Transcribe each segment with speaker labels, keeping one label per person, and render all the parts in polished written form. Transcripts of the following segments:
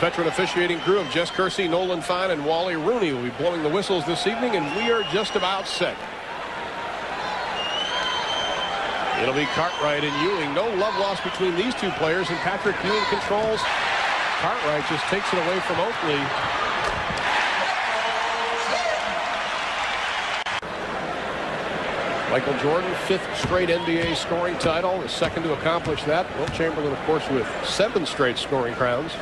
Speaker 1: veteran officiating crew of Jess Hersey, Nolan Fine, and Wally Rooney will be blowing the whistles this evening, and we are just about set. It'll be Cartwright and Ewing. No love lost between these two players, and Patrick Ewing controls. Cartwright just takes it away from Oakley. Michael Jordan, 5th straight NBA scoring title, the second to accomplish that. Will Chamberlain, of course, with 7 straight scoring crowns.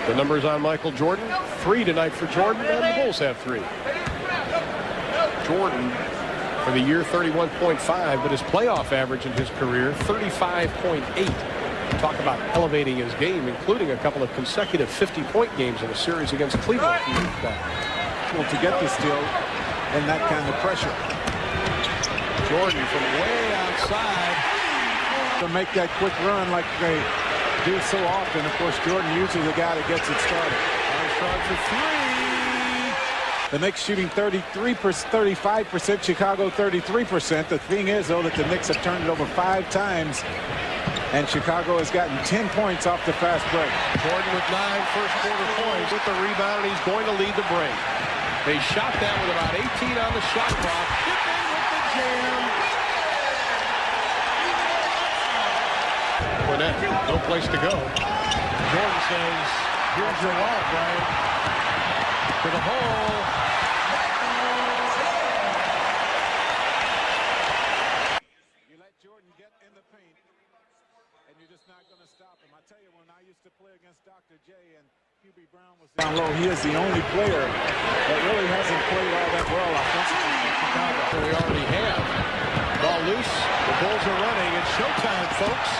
Speaker 1: The numbers on Michael Jordan, 3 tonight for Jordan, and the Bulls have 3. Jordan, for the year, 31.5, but his playoff average in his career, 35.8. Talk about elevating his game, including a couple of consecutive 50-point games in a series against Cleveland.
Speaker 2: Well, to get the steal and that kind of pressure.
Speaker 1: Jordan from way outside
Speaker 2: to make that quick run like they do so often. Of course, Jordan usually the guy that gets it started.
Speaker 1: Armstrong for 3.
Speaker 2: The Knicks shooting 35%, Chicago 33%. The thing is, though, that the Knicks have turned it over 5 times. And Chicago has gotten 10 points off the fast break.
Speaker 1: Jordan with 9 first-quarter points with the rebound, and he's going to lead the break. They shot that with about 18 on the shot clock. Pippen with the jam. Burnett, no place to go. Jordan says, here's your walk, Brian. To the hole.
Speaker 2: You let Jordan get in the paint. And you're just not going to stop him. I tell you, when I used to play against Dr. J and QB Brown was down low, he is the only player that really hasn't played all that well offensively in Chicago.
Speaker 1: We already have. Ball loose. The Bulls are running. It's showtime, folks.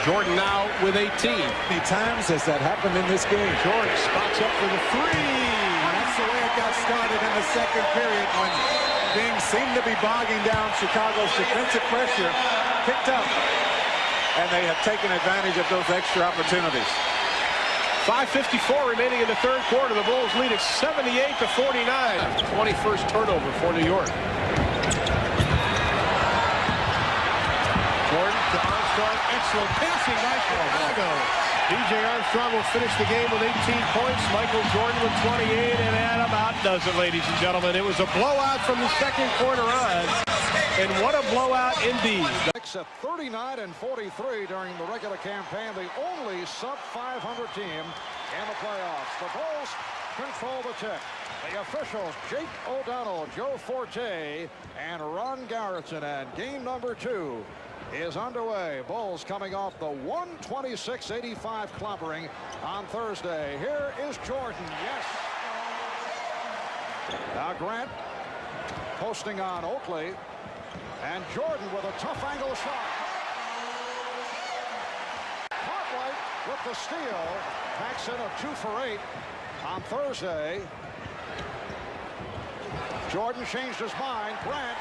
Speaker 1: Jordan now with 18.
Speaker 2: How many times has that happened in this game?
Speaker 1: Jordan spots up for the 3.
Speaker 2: That's the way it got started in the second period when things seemed to be bogging down. Chicago's defensive pressure picked up, and they have taken advantage of those extra opportunities.
Speaker 1: 5:54 remaining in the third quarter. The Bulls lead at 78-49. 21st turnover for New York. Jordan to Armstrong. Excellent passing by Chicago. DJ Armstrong will finish the game with 18 points. Michael Jordan with 28, and that about does it, ladies and gentlemen. It was a blowout from the second quarter on, and what a blowout indeed.
Speaker 3: At 39-43 during the regular campaign, the only sub-500 team in the playoffs. The Bulls control the tip. The officials, Jake O'Donnell, Joe Forte, and Ron Garrettson, and game number 2 is underway. Bulls coming off the 126-85 clobbering on Thursday. Here is Jordan. Yes. Now Grant posting on Oakley, and Jordan with a tough angle shot. Cartwright with the steal. Packs in a 2 for 8 on Thursday. Jordan changed his mind. Grant.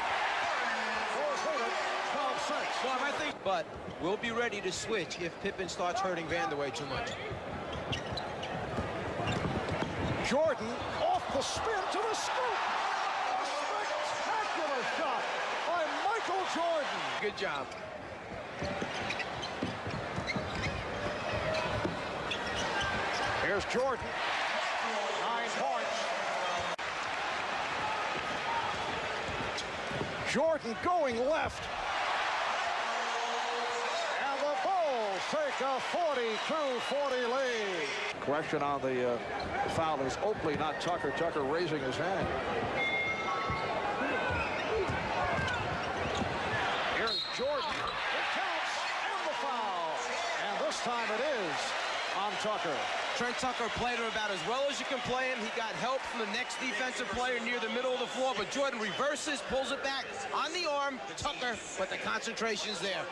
Speaker 4: Well, I think, but we'll be ready to switch if Pippen starts hurting Vanderway too much.
Speaker 3: Jordan off the spin to the scoop. Spectacular shot by Michael Jordan.
Speaker 4: Good job.
Speaker 3: Here's Jordan. 9 points. Jordan going left. Take a 42-40 lead. Question on the foul is Oakley, not Tucker. Tucker raising his hand. Here's Jordan. It counts, and the foul. And this time it is on Tucker.
Speaker 4: Trent Tucker played him about as well as you can play him. He got help from the next defensive player near the middle of the floor, but Jordan reverses, pulls it back on the arm. Tucker, but the concentration's there.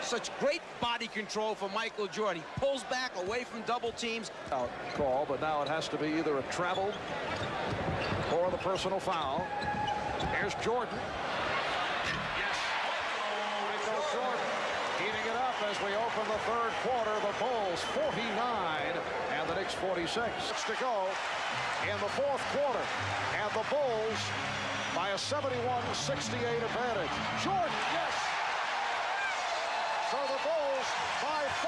Speaker 4: Such great body control for Michael Jordan. He pulls back away from double teams.
Speaker 3: Call, but now it has to be either a travel or the personal foul. Here's Jordan. Yes. Michael Jordan heating it up as we open the third quarter. The Bulls 49 and the Knicks 46. To go in the fourth quarter. And the Bulls by a 71-68 advantage. Jordan, yes! So the Bulls by 5.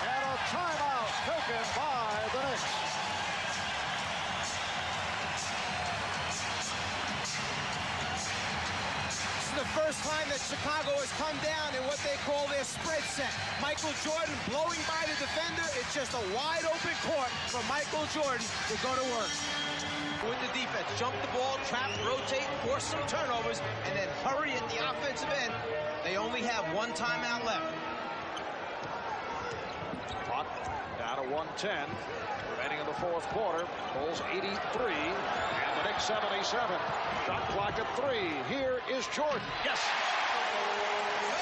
Speaker 3: And a timeout taken by the Knicks.
Speaker 4: The first time that Chicago has come down in what they call their spread set. Michael Jordan blowing by the defender. It's just a wide open court for Michael Jordan to go to work. With the defense, jump the ball, trap, rotate, force some turnovers, and then hurry at the offensive end. They only have one timeout left.
Speaker 3: Clock down to 1:10. Remaining in the fourth quarter. Bulls 83 and the Knicks 77. Shot clock at 3. Here is Jordan. Yes!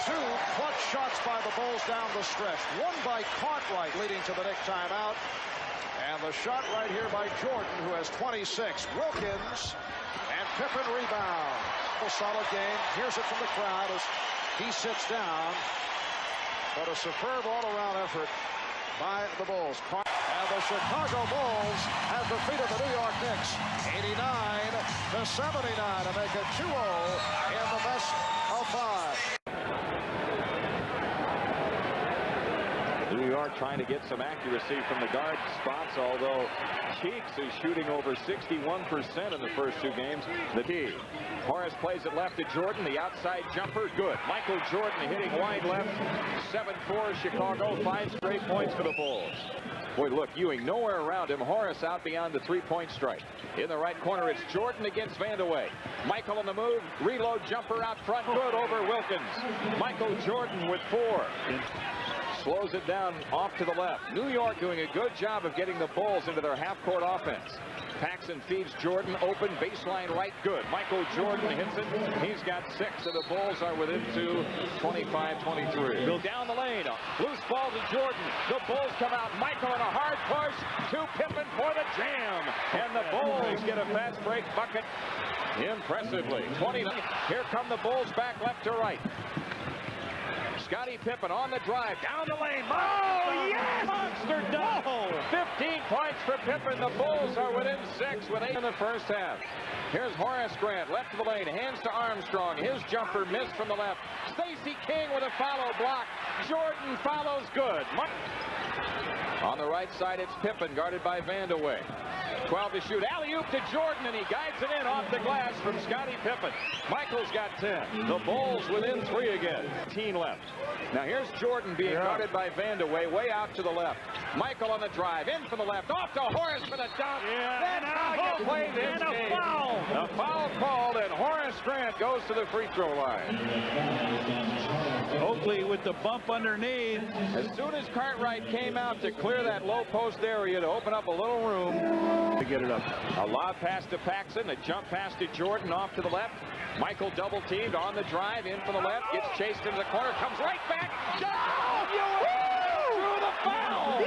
Speaker 3: 2 clutch shots by the Bulls down the stretch. One by Cartwright leading to the Knicks timeout. And the shot right here by Jordan, who has 26. Wilkins and Pippen rebound. A solid game. Here's it from the crowd as he sits down. But a superb all-around effort by the Bulls. And the Chicago Bulls have defeated the New York Knicks 89-79 to make it 2-0 in the best of 5.
Speaker 5: New York trying to get some accuracy from the guard spots, although Cheeks is shooting over 61% in the first 2 games. The key. Horace plays it left to Jordan. The outside jumper, good. Michael Jordan hitting wide left. 7-4 Chicago. 5 straight points for the Bulls. Boy, look, Ewing nowhere around him. Horace out beyond the 3-point strike. In the right corner, it's Jordan against Vandeweghe. Michael on the move. Reload jumper out front. Good over Wilkins. Michael Jordan with 4. Slows it down off to the left. New York doing a good job of getting the Bulls into their half-court offense. Paxson feeds Jordan open, baseline right, good. Michael Jordan hits it. He's got 6, and the Bulls are within 2, 25-23. Go down the lane. Loose ball to Jordan. The Bulls come out. Michael on a hard push to Pippen for the jam. And the Bulls get a fast break bucket impressively. 20. Here come the Bulls back left to right. Scottie Pippen on the drive, down the lane. Oh, yes! Monster dunk! 15 points for Pippen. The Bulls are within 6 with 8 in the first half. Here's Horace Grant, left to the lane, hands to Armstrong. His jumper missed from the left. Stacey King with a follow block. Jordan follows, good. On the right side, it's Pippen, guarded by Vandeweghe. 12 to shoot. Alley-oop to Jordan, and he guides it in off the glass from Scottie Pippen. Michael's got 10. The Bulls within 3 again. 15 left. Now here's Jordan being guarded by Vandeweghe, way out to the left. Michael on the drive, in from the left, off to Horace for the dunk. That's how you play this game. A foul called, and Horace Grant goes to the free throw line.
Speaker 1: Oakley with the bump underneath.
Speaker 5: As soon as Cartwright came out to clear that low post area to open up a little room
Speaker 1: To get it up.
Speaker 5: a lob pass to Paxson, a jump pass to Jordan off to the left. Michael double teamed on the drive, in from the left, gets chased into the corner, comes right back. Through the foul.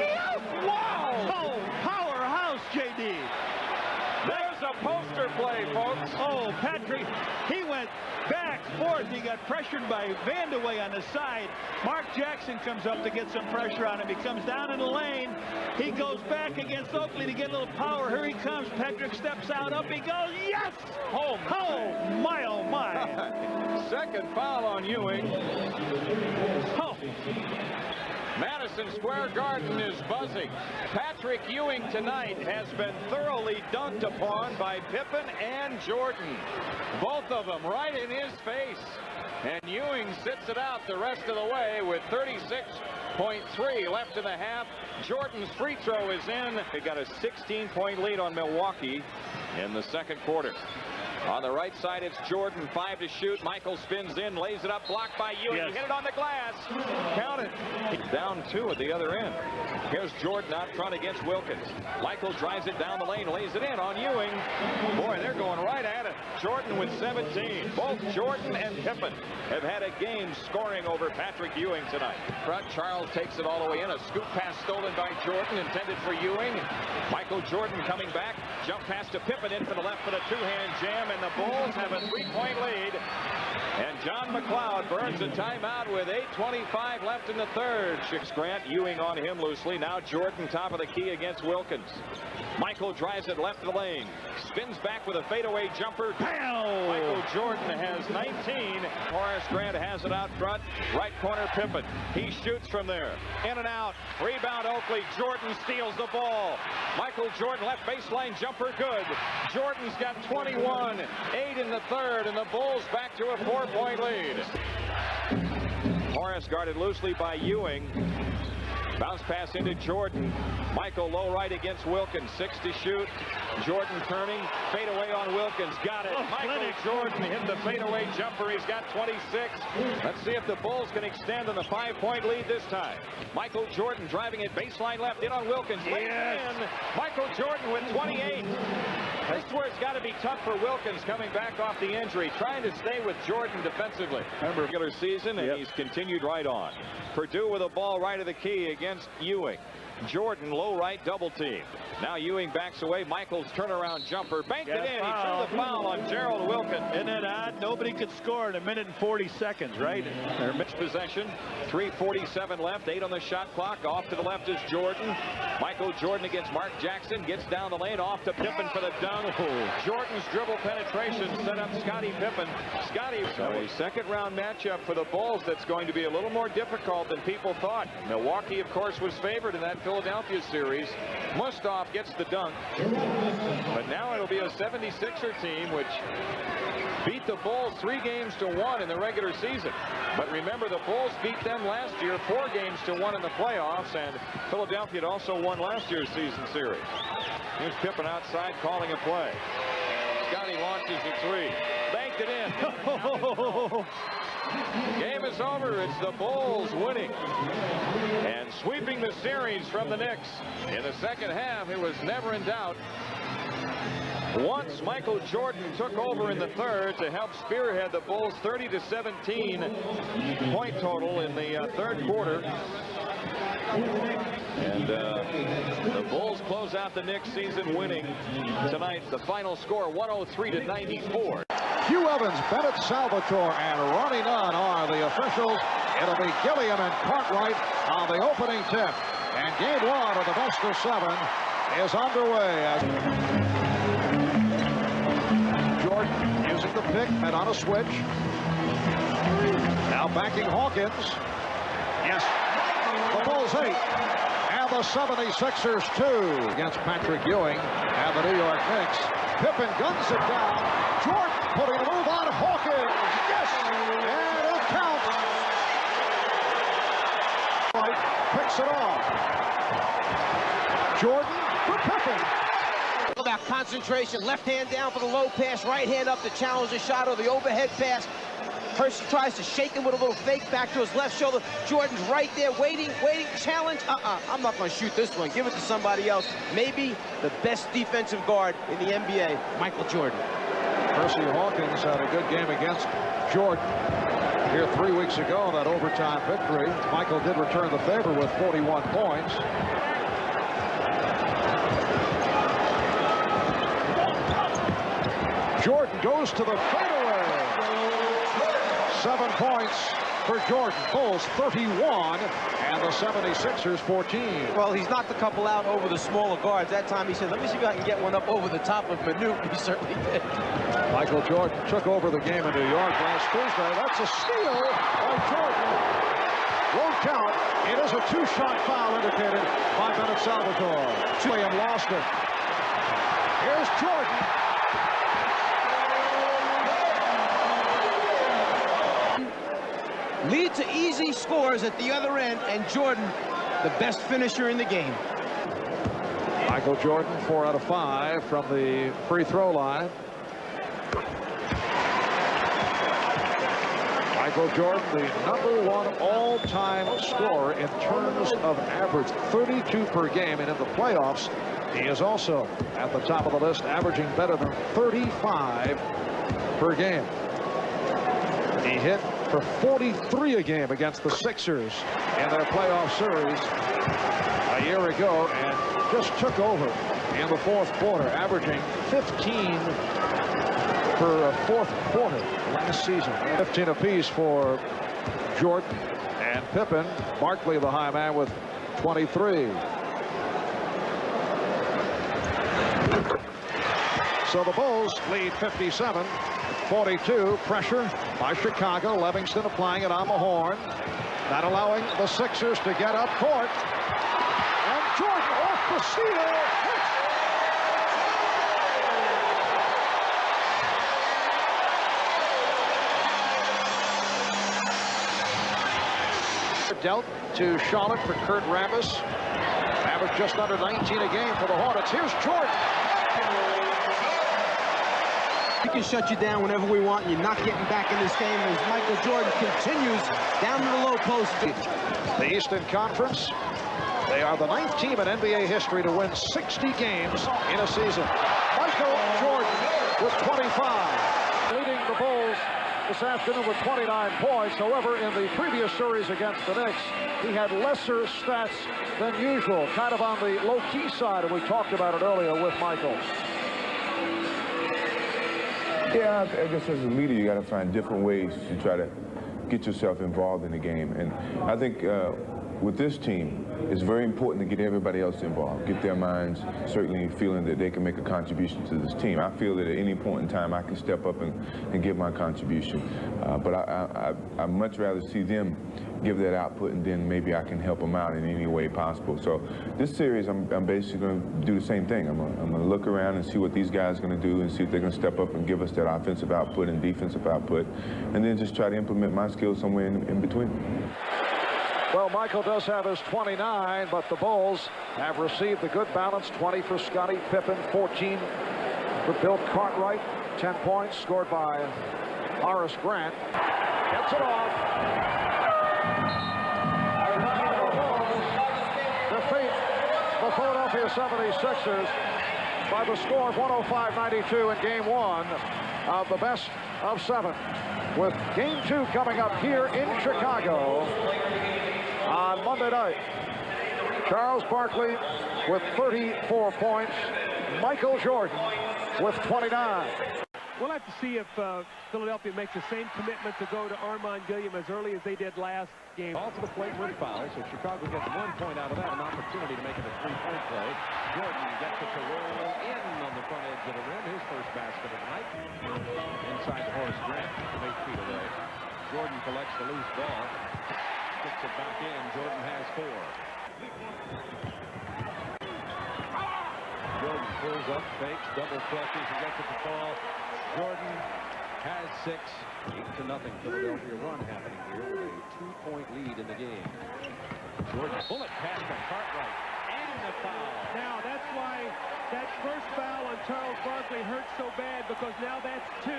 Speaker 5: Wow.
Speaker 1: Oh, powerhouse, JD.
Speaker 5: There's a poster play, folks.
Speaker 1: Oh, Patrick, he went back, forth. He got pressured by Vandeweghe on the side. Mark Jackson comes up to get some pressure on him. He comes down in the lane. He goes back against Oakley to get a little power. Here he comes. Patrick steps out, up he goes. Yes!
Speaker 5: Oh,
Speaker 1: my, oh, my.
Speaker 5: Second foul on Ewing.
Speaker 1: Oh.
Speaker 5: Madison Square Garden is buzzing. Patrick Ewing tonight has been thoroughly dunked upon by Pippen and Jordan. Both of them right in his face. And Ewing sits it out the rest of the way with 36.3 left in the half. Jordan's free throw is in. They got a 16-point lead on Milwaukee in the second quarter. On the right side, it's Jordan, 5 to shoot. Michael spins in, lays it up, blocked by Ewing.
Speaker 1: Yes.
Speaker 5: He hit it on the glass. Count it. Down 2 at the other end. Here's Jordan out front against Wilkins. Michael drives it down the lane, lays it in on Ewing. Boy, they're going right at it. Jordan with 17. Both Jordan and Pippen have had a game scoring over Patrick Ewing tonight. Front, Charles takes it all the way in. A scoop pass stolen by Jordan, intended for Ewing. Michael Jordan coming back. Jump pass to Pippen in for the left for the two-hand jam. And the Bulls have a 3-point lead. And John McLeod burns a timeout with 8:25 left in the third. Shicks Grant, Ewing on him loosely. Now Jordan top of the key against Wilkins. Michael drives it left of the lane. Spins back with a fadeaway jumper. Pow! Michael Jordan has 19. Horace Grant has it out front. Right corner Pippen. He shoots from there. In and out. Rebound Oakley. Jordan steals the ball. Michael Jordan left baseline jumper good. Jordan's got 21. 8 in the third, and the Bulls back to a 4-point lead. Horace guarded loosely by Ewing. Bounce pass into Jordan. Michael low right against Wilkins. 6 to shoot. Jordan turning. Fade away on Wilkins. Got it. Michael Jordan hit the fadeaway jumper. He's got 26. Let's see if the Bulls can extend on the 5-point lead this time. Michael Jordan driving it baseline left in on Wilkins. Yes. In. Michael Jordan with 28. This is where it's got to be tough for Wilkins coming back off the injury, trying to stay with Jordan defensively. Remember, regular season, and he's continued right on. Purdue with a ball right of the key against Ewing. Jordan low right double team. Now Ewing backs away. Michael's turnaround jumper banked it in. He threw the foul on Gerald Wilkins.
Speaker 1: Isn't it odd? Nobody could score in 1 minute and 40 seconds, right?
Speaker 5: Their mixed possession. 3:47 left. 8 on the shot clock. Off to the left is Jordan. Michael Jordan against Mark Jackson. Gets down the lane. Off to Pippen for the dunk. Jordan's dribble penetration set up Scottie Pippen. Scottie. So a second-round matchup for the Bulls that's going to be a little more difficult than people thought. Milwaukee, of course, was favored in that Philadelphia series. Mustaf gets the dunk. But now it'll be a 76er team which beat the Bulls 3-1 in the regular season. But remember, the Bulls beat them last year 4-1 in the playoffs, and Philadelphia had also won last year's season series. Here's Pippen outside calling a play. Scottie launches a 3. Banked it in. Game is over. It's the Bulls winning and sweeping the series from the Knicks. In the second half, it was never in doubt. Once Michael Jordan took over in the third to help spearhead the Bulls' 30-17 point total in the third quarter. And the Bulls close out the Knicks season winning tonight. The final score 103-94.
Speaker 3: Hugh Evans, Bennett Salvatore, and running on are the officials. It'll be Gilliam and Cartwright on the opening tip. And game 1 of the best of 7 is underway. Jordan using the pick and on a switch. Now backing Hawkins. Yes. The Bulls 8. And the 76ers 2 against Patrick Ewing and the New York Knicks. Pippen guns it down. Jordan putting a move on Hawkins. Yes! And it counts. Right, picks it off. Jordan for Pippen.
Speaker 4: About concentration. Left hand down for the low pass. Right hand up to challenge the shot or the overhead pass. Hersey tries to shake him with a little fake back to his left shoulder. Jordan's right there waiting, challenge. I'm not going to shoot this one. Give it to somebody else. Maybe the best defensive guard in the NBA, Michael Jordan.
Speaker 3: Hersey Hawkins had a good game against Jordan here 3 weeks ago in that overtime victory. Michael did return the favor with 41 points. Jordan goes to the fadeaway. 7 points for Jordan. Bulls 31 and the 76ers 14.
Speaker 4: Well, he's knocked a couple out over the smaller guards. That time he said, let me see if I can get one up over the top of Manute. He certainly did.
Speaker 3: Michael Jordan took over the game in New York last Tuesday. That's a steal by Jordan. Won't count. It is a 2-shot foul indicated by Bennett Salvatore. William lost it. Here's Jordan.
Speaker 4: Lead to easy scores at the other end, and Jordan, the best finisher in the game.
Speaker 3: Michael Jordan, 4 out of 5 from the free throw line. Michael Jordan, the #1 all-time scorer in terms of average, 32 per game, and in the playoffs, he is also at the top of the list, averaging better than 35 per game. He hit for 43 a game against the Sixers in their playoff series a year ago, and just took over in the fourth quarter, averaging 15 her fourth quarter last season. 15 apiece for Jordan and Pippen. Barkley, the high man, with 23. So the Bulls lead 57-42. Pressure by Chicago. Livingston applying it on the horn. Not allowing the Sixers to get up court. And Jordan off the steal. Dealt to Charlotte for Kurt Rambis. Average just under 19 a game for the Hornets. Here's Jordan.
Speaker 4: We can shut you down whenever we want, and you're not getting back in this game as Michael Jordan continues down to the low post.
Speaker 3: The Eastern Conference, they are the 9th team in NBA history to win 60 games in a season. Michael Jordan with 25. Leading the Bulls this afternoon with 29 points. However, in the previous series against the Knicks, he had lesser stats than usual, kind of on the low-key side, and we talked about it earlier with Michael.
Speaker 6: Yeah, I guess as a leader, you got to find different ways to try to get yourself involved in the game. And I think with this team, it's very important to get everybody else involved, get their minds certainly feeling that they can make a contribution to this team. I feel that at any point in time, I can step up and give my contribution. But I'd much rather see them give that output, and then maybe I can help them out in any way possible. So this series, I'm basically going to do the same thing. I'm going to look around and see what these guys are going to do and see if they're going to step up and give us that offensive output and defensive output, and then just try to implement my skills somewhere in between.
Speaker 3: Well, Michael does have his 29, but the Bulls have received a good balance. 20 for Scottie Pippen, 14 for Bill Cartwright. 10 points scored by Horace Grant. Gets it off. Defeat the Philadelphia 76ers by the score of 105-92 in Game 1 of the best of 7. With Game 2 coming up here in Chicago on Monday night. Charles Barkley with 34 points. Michael Jordan with 29.
Speaker 1: We'll have to see if Philadelphia makes the same commitment to go to Armand Gilliam as early as they did last game.
Speaker 7: All to the plate with foul, so Chicago gets 1 point out of that, an opportunity to make it a 3-point play. Jordan gets it to roll in on the front edge of the rim, his first basket of the night. Inside to Horace Grant, 8 feet away. Jordan collects the loose ball, gets it back in. Jordan has 4. Jordan pulls up, fakes, double clutches, and gets it to fall. Jordan has 6. 8-0 Philadelphia run happening here with a 2-point lead in the game. Jordan bullet pass to Cartwright and the foul.
Speaker 1: Now that's why that first foul on Charles Barkley hurt so bad, because now that's 2.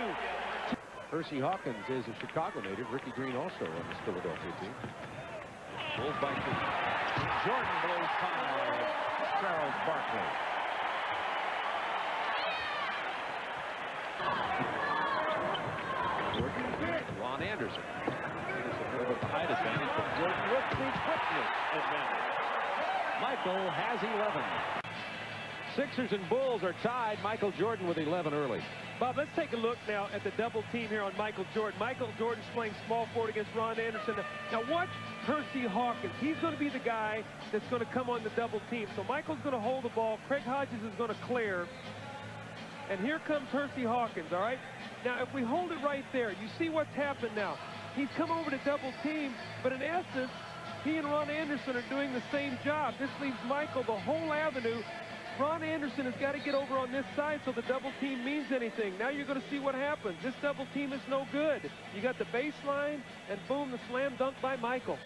Speaker 7: Hersey Hawkins is a Chicago native. Ricky Green also on this Philadelphia team. Bulls by 2. Jordan blows by Charles Barkley. Jordan, Ron Anderson. Anderson a little bit the height advantage, but Jordan with the quickness advantage. Michael has 11. Sixers and Bulls are tied. Michael Jordan with 11 early.
Speaker 1: Bob, let's take a look now at the double team here on Michael Jordan. Michael Jordan's playing small forward against Ron Anderson. Now watch Hersey Hawkins. He's going to be the guy that's going to come on the double team. So Michael's going to hold the ball. Craig Hodges is going to clear. And here comes Hersey Hawkins, all right? Now, if we hold it right there, you see what's happened now. He's come over to double team, but in essence, he and Ron Anderson are doing the same job. This leaves Michael the whole avenue. Ron Anderson has got to get over on this side so the double team means anything. Now you're going to see what happens. This double team is no good. You got the baseline, and boom, the slam dunk by Michael.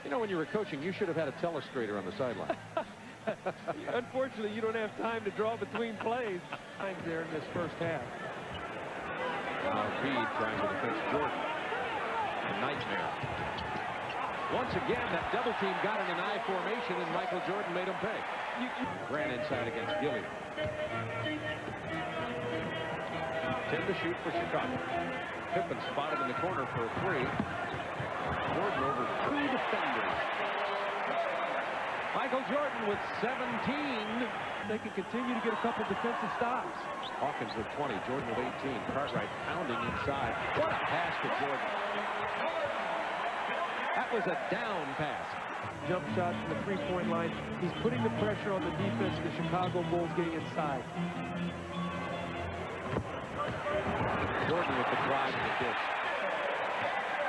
Speaker 7: You know, when you were coaching, you should have had a telestrator on the sideline.
Speaker 1: Unfortunately, you don't have time to draw between plays. Times there in this first half.
Speaker 7: Now Reed trying to defend Jordan. A nightmare. Once again, that double team got in an I formation, and Michael Jordan made him pay. Ran inside against Gilliam. 10 to shoot for Chicago. Pippen spotted in the corner for a 3. Jordan over 2 defenders. Michael Jordan with 17.
Speaker 8: They can continue to get a couple defensive stops.
Speaker 7: Hawkins with 20. Jordan with 18. Cartwright pounding inside. What a pass to Jordan. That was a down pass.
Speaker 8: Jump shot from the three-point line. He's putting the pressure on the defense of the Chicago Bulls getting inside.
Speaker 7: Jordan with the drive to the dish.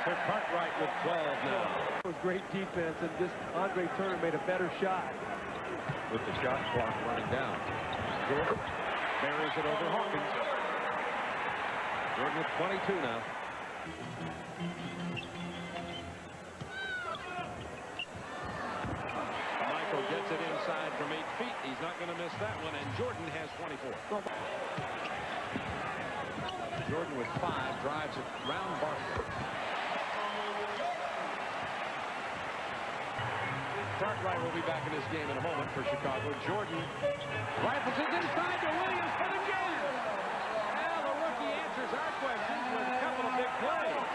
Speaker 7: So Cartwright with 12 now.
Speaker 8: It was great defense, and just Andre Turner made a better shot.
Speaker 7: With the shot clock running down. Jordan buries it over Hawkins. Jordan with 22 now. Michael gets it inside from 8 feet. He's not going to miss that one, and Jordan has 24. Jordan with 5 drives it round Barkley. Cartwright will be back in this game in a moment for Chicago. Jordan rifles it inside to Williams for the jam. Now the rookie answers our questions with a couple of big plays.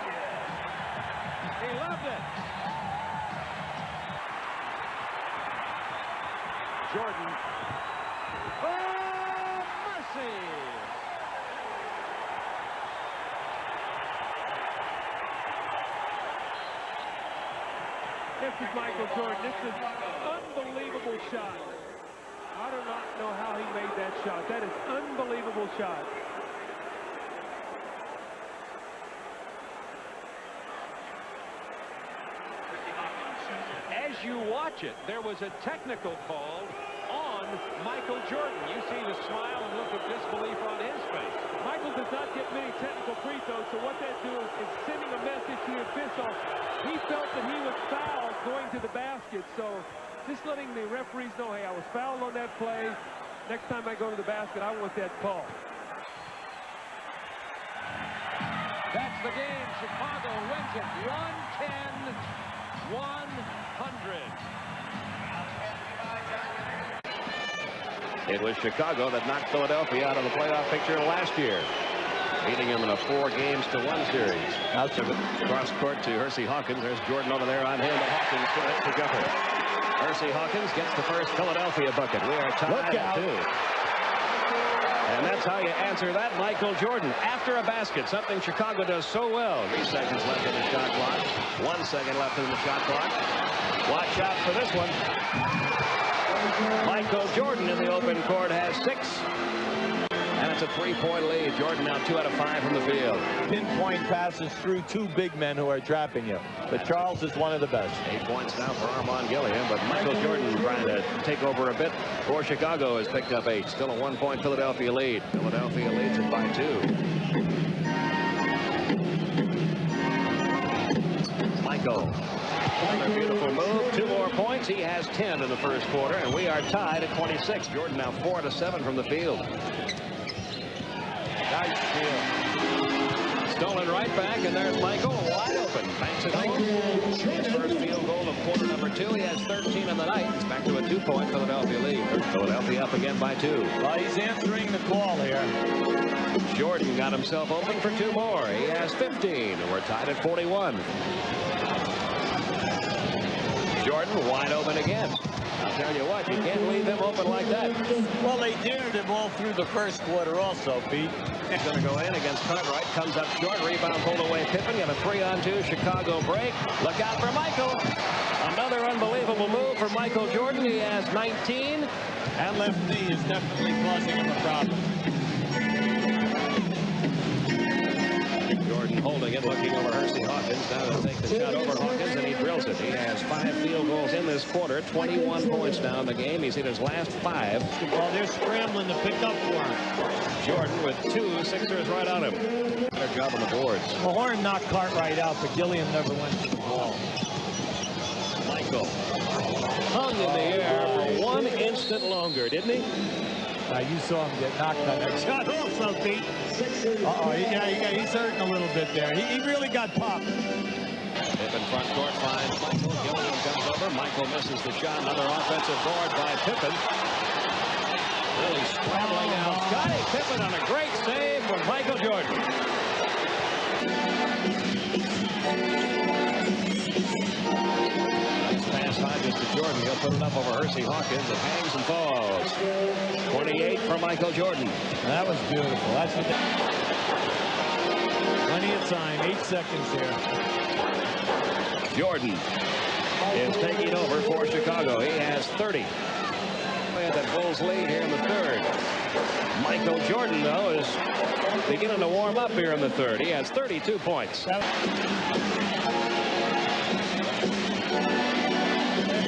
Speaker 7: He loved it. Jordan. Oh, mercy.
Speaker 8: This is Michael Jordan. This is an unbelievable shot. I do not know how he made that shot. That is an unbelievable shot.
Speaker 7: As you watch it, there was a technical call on Michael Jordan. You see the smile and look of disbelief on his face.
Speaker 8: Michael does not get many technical free throws, so what that does is sending a message to the official. He felt that he was fouled going to the basket, so just letting the referees know, hey, I was fouled on that play. Next time I go to the basket, I want that call.
Speaker 7: That's the game. Chicago wins it 110-100.
Speaker 5: It was Chicago that knocked Philadelphia out of the playoff picture last year, beating him in a 4-games-to-1 series. Now cross court to Hersey Hawkins. There's Jordan over there on him, but Hawkins to jumper. Hersey Hawkins gets the first Philadelphia bucket. We are tied at 2. And that's how you answer that, Michael Jordan. After a basket, something Chicago does so well. 3 seconds left in the shot clock. 1 second left in the shot clock. Watch out for this one. Michael Jordan in the open court has 6. And it's a 3-point lead. Jordan now 2 out of 5 from the field.
Speaker 9: Pinpoint passes through 2 big men who are trapping you. But Charles is one of the best.
Speaker 5: 8 points now for Armand Gilliam, but Michael Jordan trying to take over a bit for Chicago has picked up 8. Still a 1-point Philadelphia lead. Philadelphia leads it by 2. Michael. Another beautiful move. 2 more points. He has 10 in the first quarter, and we are tied at 26. Jordan now 4 out of 7 from the field.
Speaker 9: Nice steal.
Speaker 5: Stolen right back, and there's Michael wide open. Banks it home. His first field goal of quarter number 2. He has 13 in the night. It's back to a 2-point Philadelphia lead. Philadelphia up again by 2.
Speaker 9: Well, he's answering the call here.
Speaker 5: Jordan got himself open for 2 more. He has 15, and we're tied at 41. Jordan wide open again. I'll tell you what, you can't leave him open like that.
Speaker 9: Well, they dared him all through the first quarter also, Pete.
Speaker 5: He's going to go in against Cartwright. Comes up short. Rebound pulled away. Pippen got a 3-on-2 Chicago break. Look out for Michael. Another unbelievable move for Michael Jordan. He has 19.
Speaker 9: That left knee is definitely causing him a problem.
Speaker 5: Jordan holding it, looking over Hersey Hawkins. Now to take the shot over Hawkins, and he drills it. He has 5 field goals in this quarter. 21 points now in the game. He's hit his last 5.
Speaker 9: Well, they're scrambling to pick up for him.
Speaker 5: Jordan with 2 Sixers right on him. Better job on the boards.
Speaker 9: Well, Horn knocked Cartwright out, but Gilliam never went to the ball.
Speaker 5: Michael hung in the air for 1 instant longer, didn't he?
Speaker 9: You saw him get knocked on that shot also, Pete. He's hurting a little bit there. He really got popped.
Speaker 5: Pippen front court finds Michael. Gilliam comes over. Michael misses the shot. Another offensive board by Pippen. Really scrambling now. Scottie Pippen on a great save from Michael Jordan. Nice pass Hodges to Jordan. He'll put it up over Hersey Hawkins. It hangs and falls. 28 for Michael Jordan.
Speaker 9: That was beautiful. That's what plenty of time. 8 seconds here.
Speaker 5: Jordan is taking over for Chicago. He has 30. That Bulls lead here in the third. Michael Jordan, though, is beginning to warm up here in the third. He has 32 points.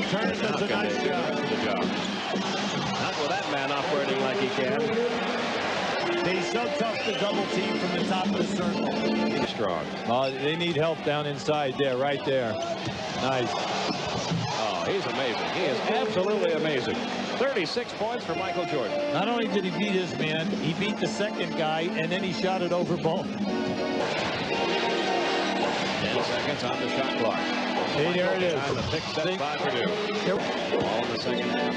Speaker 9: Turner does a nice job.
Speaker 5: Not with that man operating like he can.
Speaker 9: He's so tough to double team from the top of the circle.
Speaker 5: He's strong.
Speaker 9: They need help down inside there, right there. Nice.
Speaker 5: Oh, he's amazing. He is absolutely amazing. 36 points for Michael Jordan.
Speaker 9: Not only did he beat his man, he beat the second guy, and then he shot it over both.
Speaker 5: 10 seconds on the shot clock.
Speaker 9: Hey, there it is.
Speaker 5: On the pick set by Purdue. All in the second half.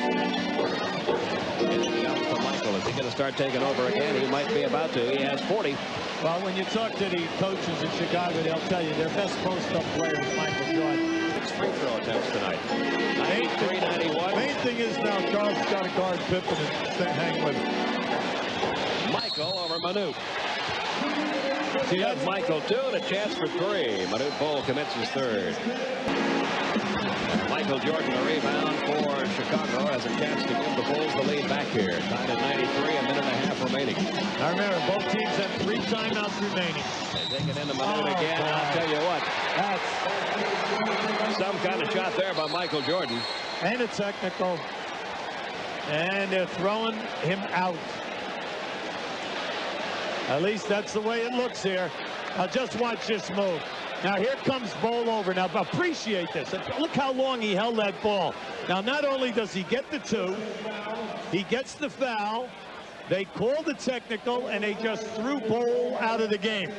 Speaker 5: It jumps to Michael. Is he going to start taking over again? He might be about to. He has 40.
Speaker 9: Well, when you talk to the coaches in Chicago, they'll tell you their best post-up player is Michael Jordan.
Speaker 5: 6 free throw attempts tonight. 93-91.
Speaker 9: Main thing is now Charles got to guard Pippen and hang with him.
Speaker 5: Michael over Manute. See, that's Michael, too, and a chance for 3. Manute Bol commits his third. Michael Jordan, a rebound for Chicago, has a chance to give the Bulls the lead back here. Tied at 93, a minute and a half remaining.
Speaker 9: I remember both teams have 3 timeouts remaining.
Speaker 5: They take it into Manute again, and I'll tell you what. That's some kind of shot there by Michael Jordan.
Speaker 9: And a technical. And they're throwing him out. At least that's the way it looks here. Now just watch this move. Now here comes Bol over. Now appreciate this. Look how long he held that ball. Now not only does he get the 2, he gets the foul. They called the technical and they just threw Bol out of the game.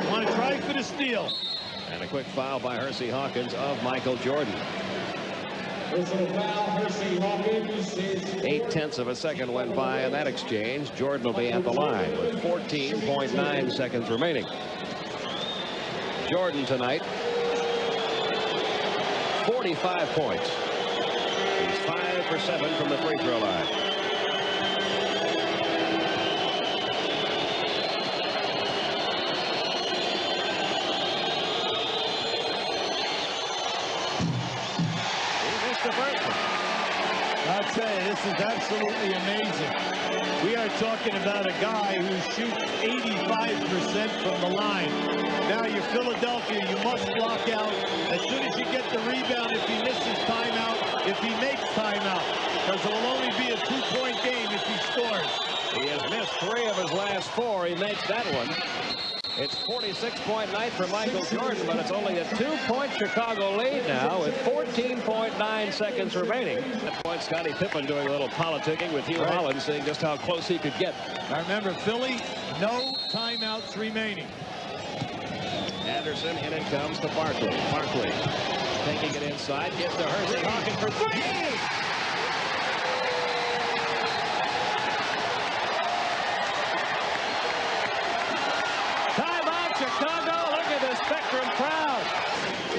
Speaker 9: Want to try for the steal.
Speaker 5: And a quick foul by Hersey Hawkins of Michael Jordan. 0.8 of a second went by in that exchange. Jordan will be at the line with 14.9 seconds remaining. Jordan tonight, 45 points. He's 5 for 7 from the free throw line.
Speaker 9: I'll tell you, this is absolutely amazing. We are talking about a guy who shoots 85% from the line. Now you're Philadelphia, you must block out as soon as you get the rebound. If he misses timeout, if he makes timeout, because it will only be a 2-point game if he scores.
Speaker 5: He has missed 3 of his last 4. He makes that one. It's 46-point night for Michael Jordan, but it's only a 2-point Chicago lead now with 14.9 seconds remaining. At that point, Scottie Pippen doing a little politicking with Hugh Hollins, seeing just how close he could get.
Speaker 9: I remember Philly, no timeouts remaining.
Speaker 5: Anderson, and it comes to Barkley. Barkley taking it inside, gets to Hersey Hawkins for 3! Chicago, look at the Spectrum crowd.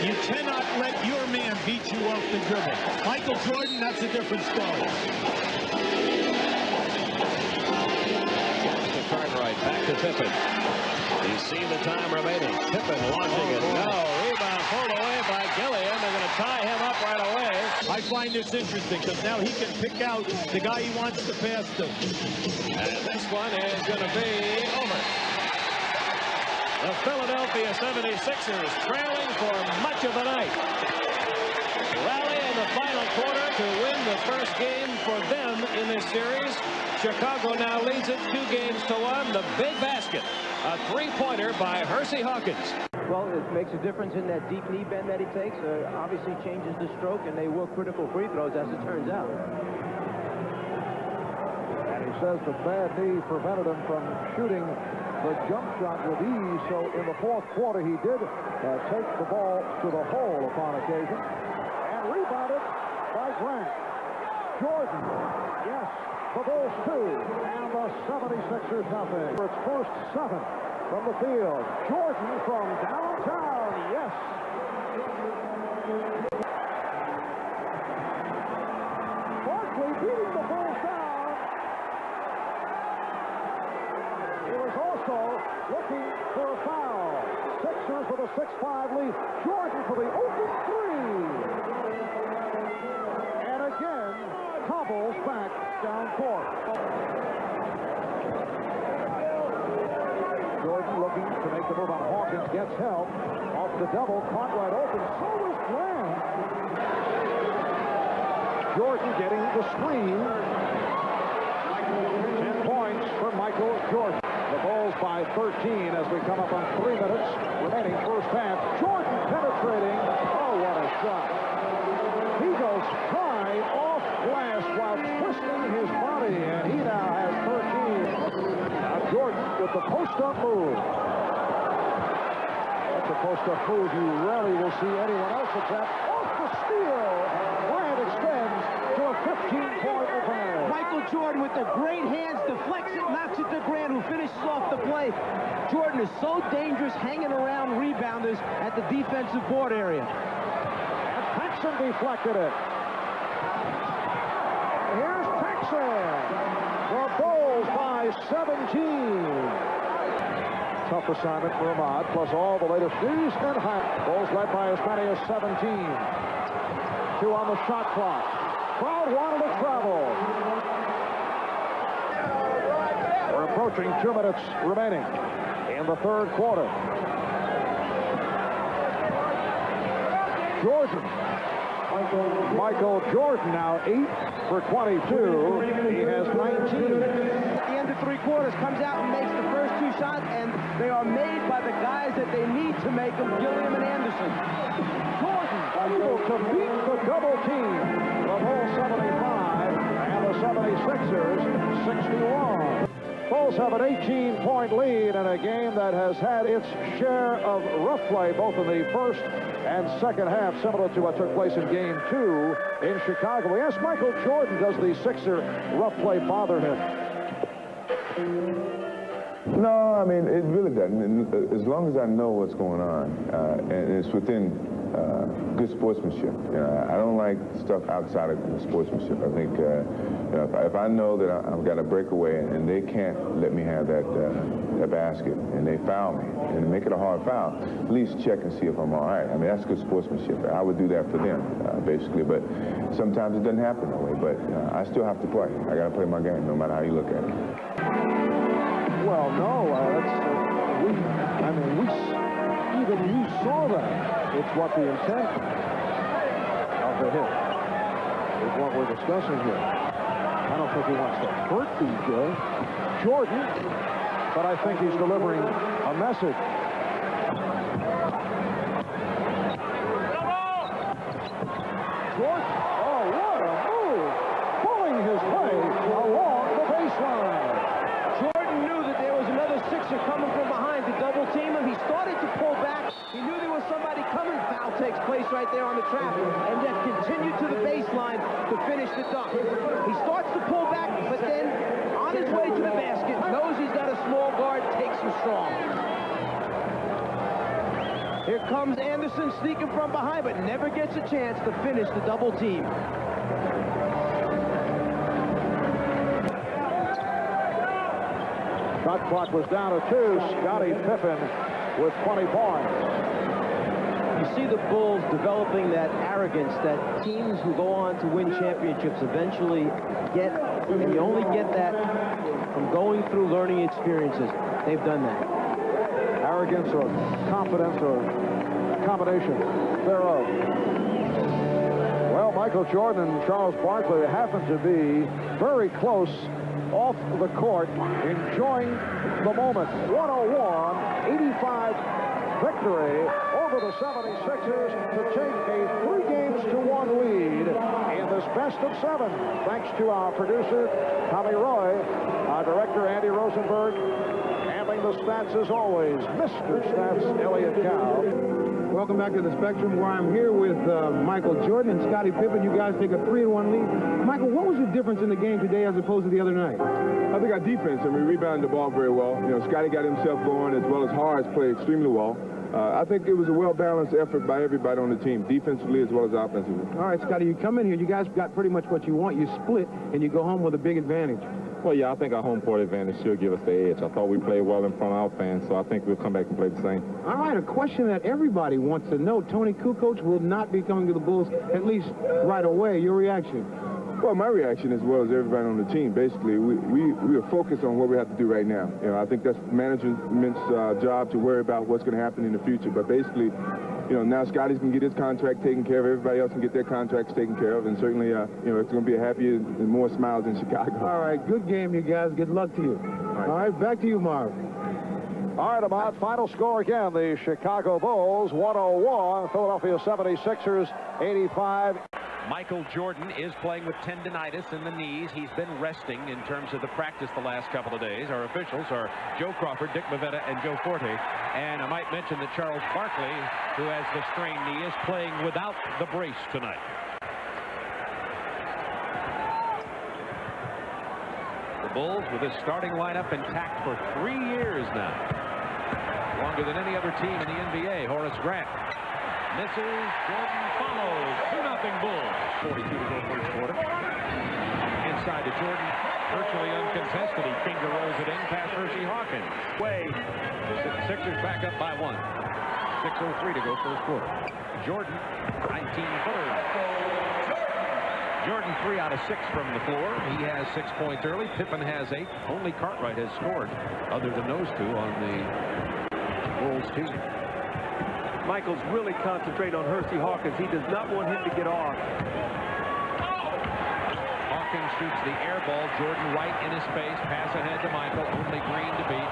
Speaker 9: You cannot let your man beat you off the dribble. Michael Jordan, that's a different story.
Speaker 5: To Cartwright, back to Pippen. You see the time remaining. Pippen launching it. No, rebound pulled away by Gilliam. They're going to tie him up right away.
Speaker 9: I find this interesting because now he can pick out the guy he wants to pass to.
Speaker 5: And this one is going to be over. The Philadelphia 76ers trailing for much of the night. Rally in the final quarter to win the first game for them in this series. Chicago now leads it 2-1. The big basket, a 3-pointer by Hersey Hawkins.
Speaker 10: Well, it makes a difference in that deep knee bend that he takes. Obviously changes the stroke, and they will critical free throws as it turns out.
Speaker 3: And he says the bad knee prevented him from shooting the jump shot with ease, so in the 4th quarter he did take the ball to the hole upon occasion, and rebounded by Grant. Jordan, yes, the Bulls 2, and the 76ers nothing. For its first 7 from the field. Jordan from downtown, yes, Barkley beating the Bulls down. He was also looking for a foul. Sixers with a 6-5 lead. Jordan for the open three. And again, Cobbles back down court. Jordan looking to make the move on Hawkins. Gets help. Off the double. Caught right open. So was Grant. Jordan getting the screen. 10 points for Michael Jordan. The Bulls by 13 as we come up on 3 minutes remaining first half. Jordan penetrating. Oh, what a shot. He goes high off glass while twisting his body, and he now has 13. Now Jordan with the post-up move. That's a post-up move you rarely will see anyone else attempt. Off the steal. Bryant extends to a 15-point advantage.
Speaker 10: Michael Jordan with the great hands deflects it, knocks it to Grant, who finishes off the play. Jordan is so dangerous hanging around rebounders at the defensive board area.
Speaker 3: And Paxson deflected it. Here's Paxson. The Bulls by 17. Tough assignment for Ahmad, plus all the latest news and high. Bulls led by as many as 17. 2 on the shot clock. Crowd wanted to travel. We're approaching 2 minutes remaining in the third quarter. Jordan. Michael Jordan now 8 for 22. He has 19.
Speaker 10: At the end of 3 quarters, comes out and makes the first 2 shots, and they are made by the guys that they need to make them, Gilliam and Anderson.
Speaker 3: Jordan able to beat the double team. The Bulls 75 and the 76ers 61. Bulls have an 18-point lead in a game that has had its share of rough play both in the first and second half, similar to what took place in Game 2 in Chicago. We asked Michael Jordan, does the Sixer rough play bother him?
Speaker 6: No, I mean, it really doesn't. As long as I know what's going on, and it's within good sportsmanship. You know, I don't like stuff outside of sportsmanship. I think you know, if I know that I've got a breakaway and they can't let me have that basket and they foul me and make it a hard foul, at least check and see if I'm all right. I mean, that's good sportsmanship. I would do that for them, basically. But sometimes it doesn't happen that way. But I still have to play. I got to play my game, no matter how you look at it.
Speaker 3: Well, no, even you saw that. It's what the intent of the hit is what we're discussing here. I don't think he wants to hurt DJ Jordan, but I think he's delivering a message. Jordan, oh, what a move! Pulling his way along the baseline.
Speaker 10: Jordan knew that there was another Sixer coming from behind to double team him. He started to pull back. He knew there was somebody coming. Foul takes place right there on the trap, and yet continued to the baseline to finish the dunk. He starts to pull back, but then on his way to the basket, knows he's got a small guard, takes him strong. Here comes Anderson sneaking from behind, but never gets a chance to finish the double team.
Speaker 3: Shot clock was down to 2. Scottie Pippen with 20 points.
Speaker 10: You see the Bulls developing that arrogance that teams who go on to win championships eventually get, and you only get that from going through learning experiences. They've done that.
Speaker 3: Arrogance or confidence or a combination thereof. Well, Michael Jordan and Charles Barkley happen to be very close off the court, enjoying the moment. 101-85 victory over the 76ers to take a 3-games-to-1 lead in this best of 7. Thanks to our producer, Tommy Roy, our director, Andy Rosenberg, handling the stats as always, Mr. Stats, Elliott Cow.
Speaker 11: Welcome back to the Spectrum, where I'm here with Michael Jordan and Scottie Pippen. You guys take a 3-1 lead. Michael, what was the difference in the game today as opposed to the other night?
Speaker 6: I think our defense, we rebounded the ball very well. You know, Scottie got himself going, as well as Harris played extremely well. I think it was a well-balanced effort by everybody on the team, defensively as well as offensively.
Speaker 11: All right, Scotty, you come in here, you guys got pretty much what you want. You split, and you go home with a big advantage.
Speaker 12: Well, yeah, I think our home court advantage should give us the edge. I thought we played well in front of our fans, so I think we'll come back and play the same.
Speaker 11: All right, a question that everybody wants to know. Toni Kukoc will not be coming to the Bulls, at least right away. Your reaction?
Speaker 6: Well, my reaction, as well as everybody on the team, basically, we are focused on what we have to do right now. You know, I think that's management's job to worry about what's going to happen in the future. But basically, you know, now Scotty's can get his contract taken care of. Everybody else can get their contracts taken care of. And certainly, you know, it's going to be a happier and more smiles in Chicago.
Speaker 11: All right, good game, you guys. Good luck to you. All right, back to you, Marv.
Speaker 3: All right, about final score again. The Chicago Bulls 101, Philadelphia 76ers 85.
Speaker 7: Michael Jordan is playing with tendinitis in the knees. He's been resting in terms of the practice the last couple of days. Our officials are Joe Crawford, Dick Bavetta, and Joe Forte. And I might mention that Charles Barkley, who has the sprained knee, is playing without the brace tonight. The Bulls with his starting lineup intact for 3 years now. Longer than any other team in the NBA. Horace Grant misses. Jordan follows. 2-0 Bulls. 42 to go first quarter. Inside to Jordan. Virtually uncontested. He finger rolls it in past Hersey Hawkins. Way. Sixers back up by 1. 6:03 to go first quarter. Jordan, 19-footer. Jordan 3 out of 6 from the floor. He has 6 points early. Pippen has 8. Only Cartwright has scored, other than those two, on the Bulls team.
Speaker 8: Michael's really concentrating on Hersey Hawkins. He does not want him to get off.
Speaker 7: Hawkins shoots the air ball. Jordan right in his face. Pass ahead to Michael. Only Green to beat.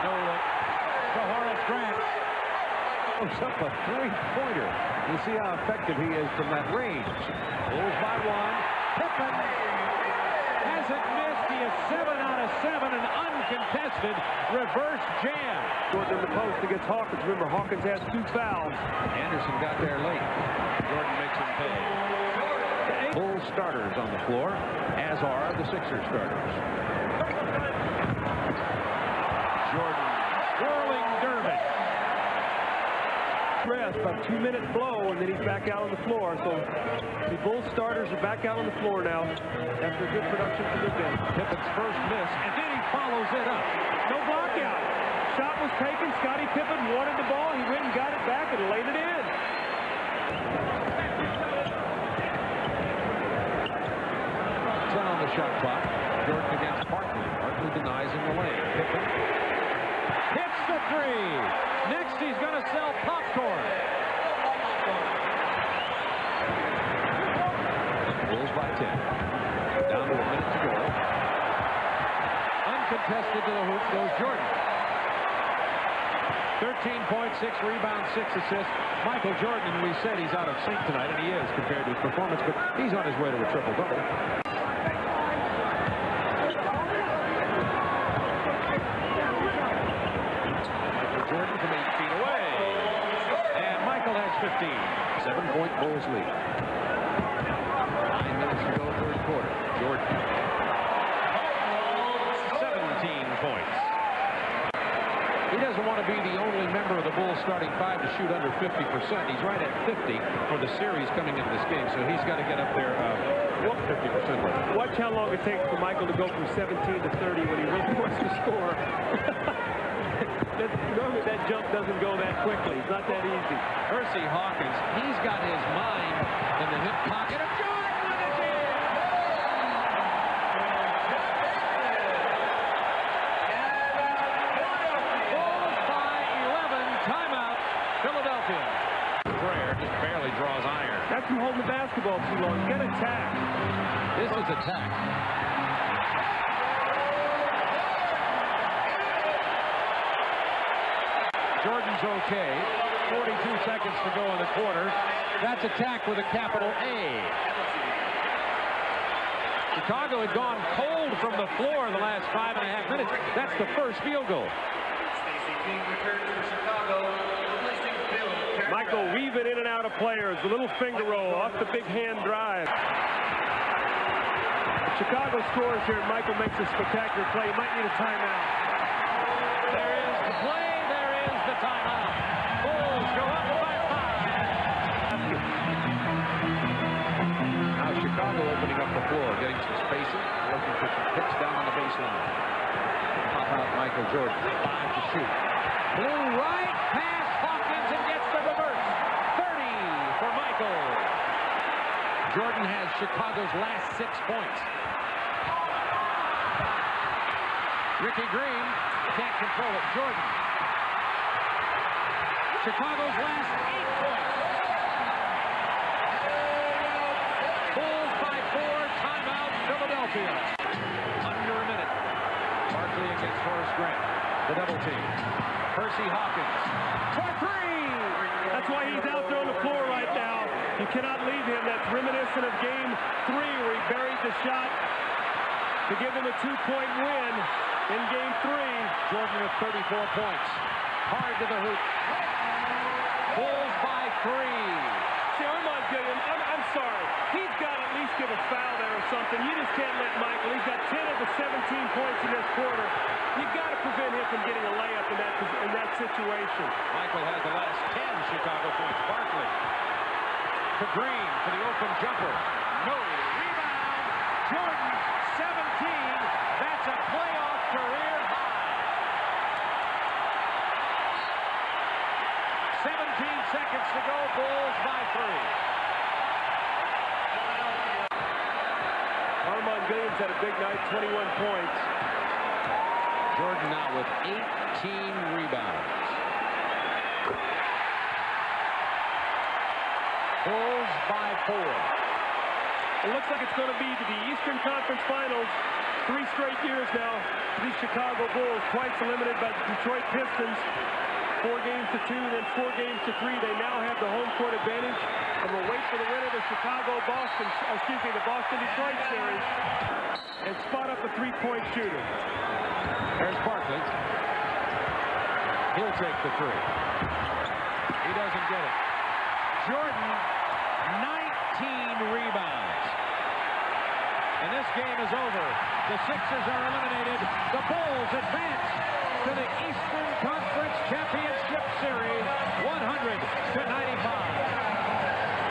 Speaker 7: No look to Horace Grant. Goes up a three-pointer. You see how effective he is from that range. Bulls by 1. Pippen hasn't missed. He is 7 out of 7. An uncontested reverse jam.
Speaker 8: Jordan in the post against Hawkins. Remember, Hawkins has 2 fouls.
Speaker 7: Anderson got there late. Jordan makes him pay. Bulls starters on the floor, as are the Sixers starters. Jordan, whirling dervish.
Speaker 8: Rest, about 2-minute blow, and then he's back out on the floor. So the Bulls starters are back out on the floor now after a good production from the bench.
Speaker 7: Pippen's first miss, and then he follows it up.
Speaker 8: No block out. Shot was taken. Scottie Pippen wanted the ball. He went and got it back and laid it in.
Speaker 7: On the shot clock. Jordan against Barkley. Barkley denies in the lane. Pippen hits the 3. Next he's going to sell popcorn. Bulls by 10. Down to a minute to go. Uncontested to the hoop goes Jordan. 13 points, 6 rebounds, 6 assists. Michael Jordan, we said he's out of sync tonight, and he is compared to his performance, but he's on his way to a triple-double. Jordan from 8 feet away. And Michael has 15. 7-point Bulls lead. 9 minutes to go third quarter. Jordan. 17 points. He doesn't want to be the only member of the Bulls starting 5 to shoot under 50%. He's right at 50 for the series coming into this game, so he's got to get up there 50%.
Speaker 8: Watch how long it takes for Michael to go from 17 to 30 when he really wants to score. Normally that jump doesn't go that quickly. It's not that easy.
Speaker 7: Hersey Hawkins, he's got his mind in the hip pocket of Jordan with it in. Bulls by 11. Timeout, Philadelphia. Prayer just barely draws iron.
Speaker 8: That's who holding the basketball too long. Get attack.
Speaker 7: This is attack. Jordan's okay. 42 seconds to go in the quarter. That's attack with a capital A. Chicago had gone cold from the floor in the last 5.5 minutes. That's the first field goal.
Speaker 8: Michael weaving in and out of players. A little finger roll off the big hand drive. Chicago scores here, and Michael makes a spectacular play. He might need a timeout.
Speaker 7: There is the play. There is the timeout. Jordan. 5 to shoot. Blue right, pass Hawkins and gets the reverse. 30 for Michael. Jordan has Chicago's last 6 points. Ricky Green can't control it. Jordan. Chicago's last 8 points. Bulls by 4. Timeout, Philadelphia. Under a minute. Barkley against Horace Grant. The double team. Hersey, Hawkins. For 3!
Speaker 8: That's why he's out there on the floor right now. You cannot leave him. That's reminiscent of Game 3 where he buried the shot to give them a 2-point win in Game 3.
Speaker 7: Jordan with 34 points. Hard to the hoop. Bulls by 3.
Speaker 8: See, I'm sorry. He's got to at least give a foul there or something. You just can't let Michael. He's got 10 of the 17 points in this quarter. You've got to prevent him from getting a layup in that situation.
Speaker 7: Michael has the last 10 Chicago points. Barkley to Green for the open jumper. No rebound. Jordan, 17. That's a playoff career high. 17 seconds to go. Bulls by 3.
Speaker 8: Williams had a big night, 21 points.
Speaker 7: Jordan now with 18 rebounds. Bulls by 4.
Speaker 8: It looks like it's going to be to the Eastern Conference Finals 3 straight years now. These Chicago Bulls, twice eliminated by the Detroit Pistons. 4 games to 2, then 4 games to 3. They now have the home court advantage, and we'll wait for the winner of the the Boston-Detroit series, and spot up a 3-point shooter.
Speaker 7: There's Barkley. He'll take the 3. He doesn't get it. Jordan, 19 rebounds. And this game is over. The Sixers are eliminated. The Bulls advance to the Eastern Conference Championship Series, 100-95.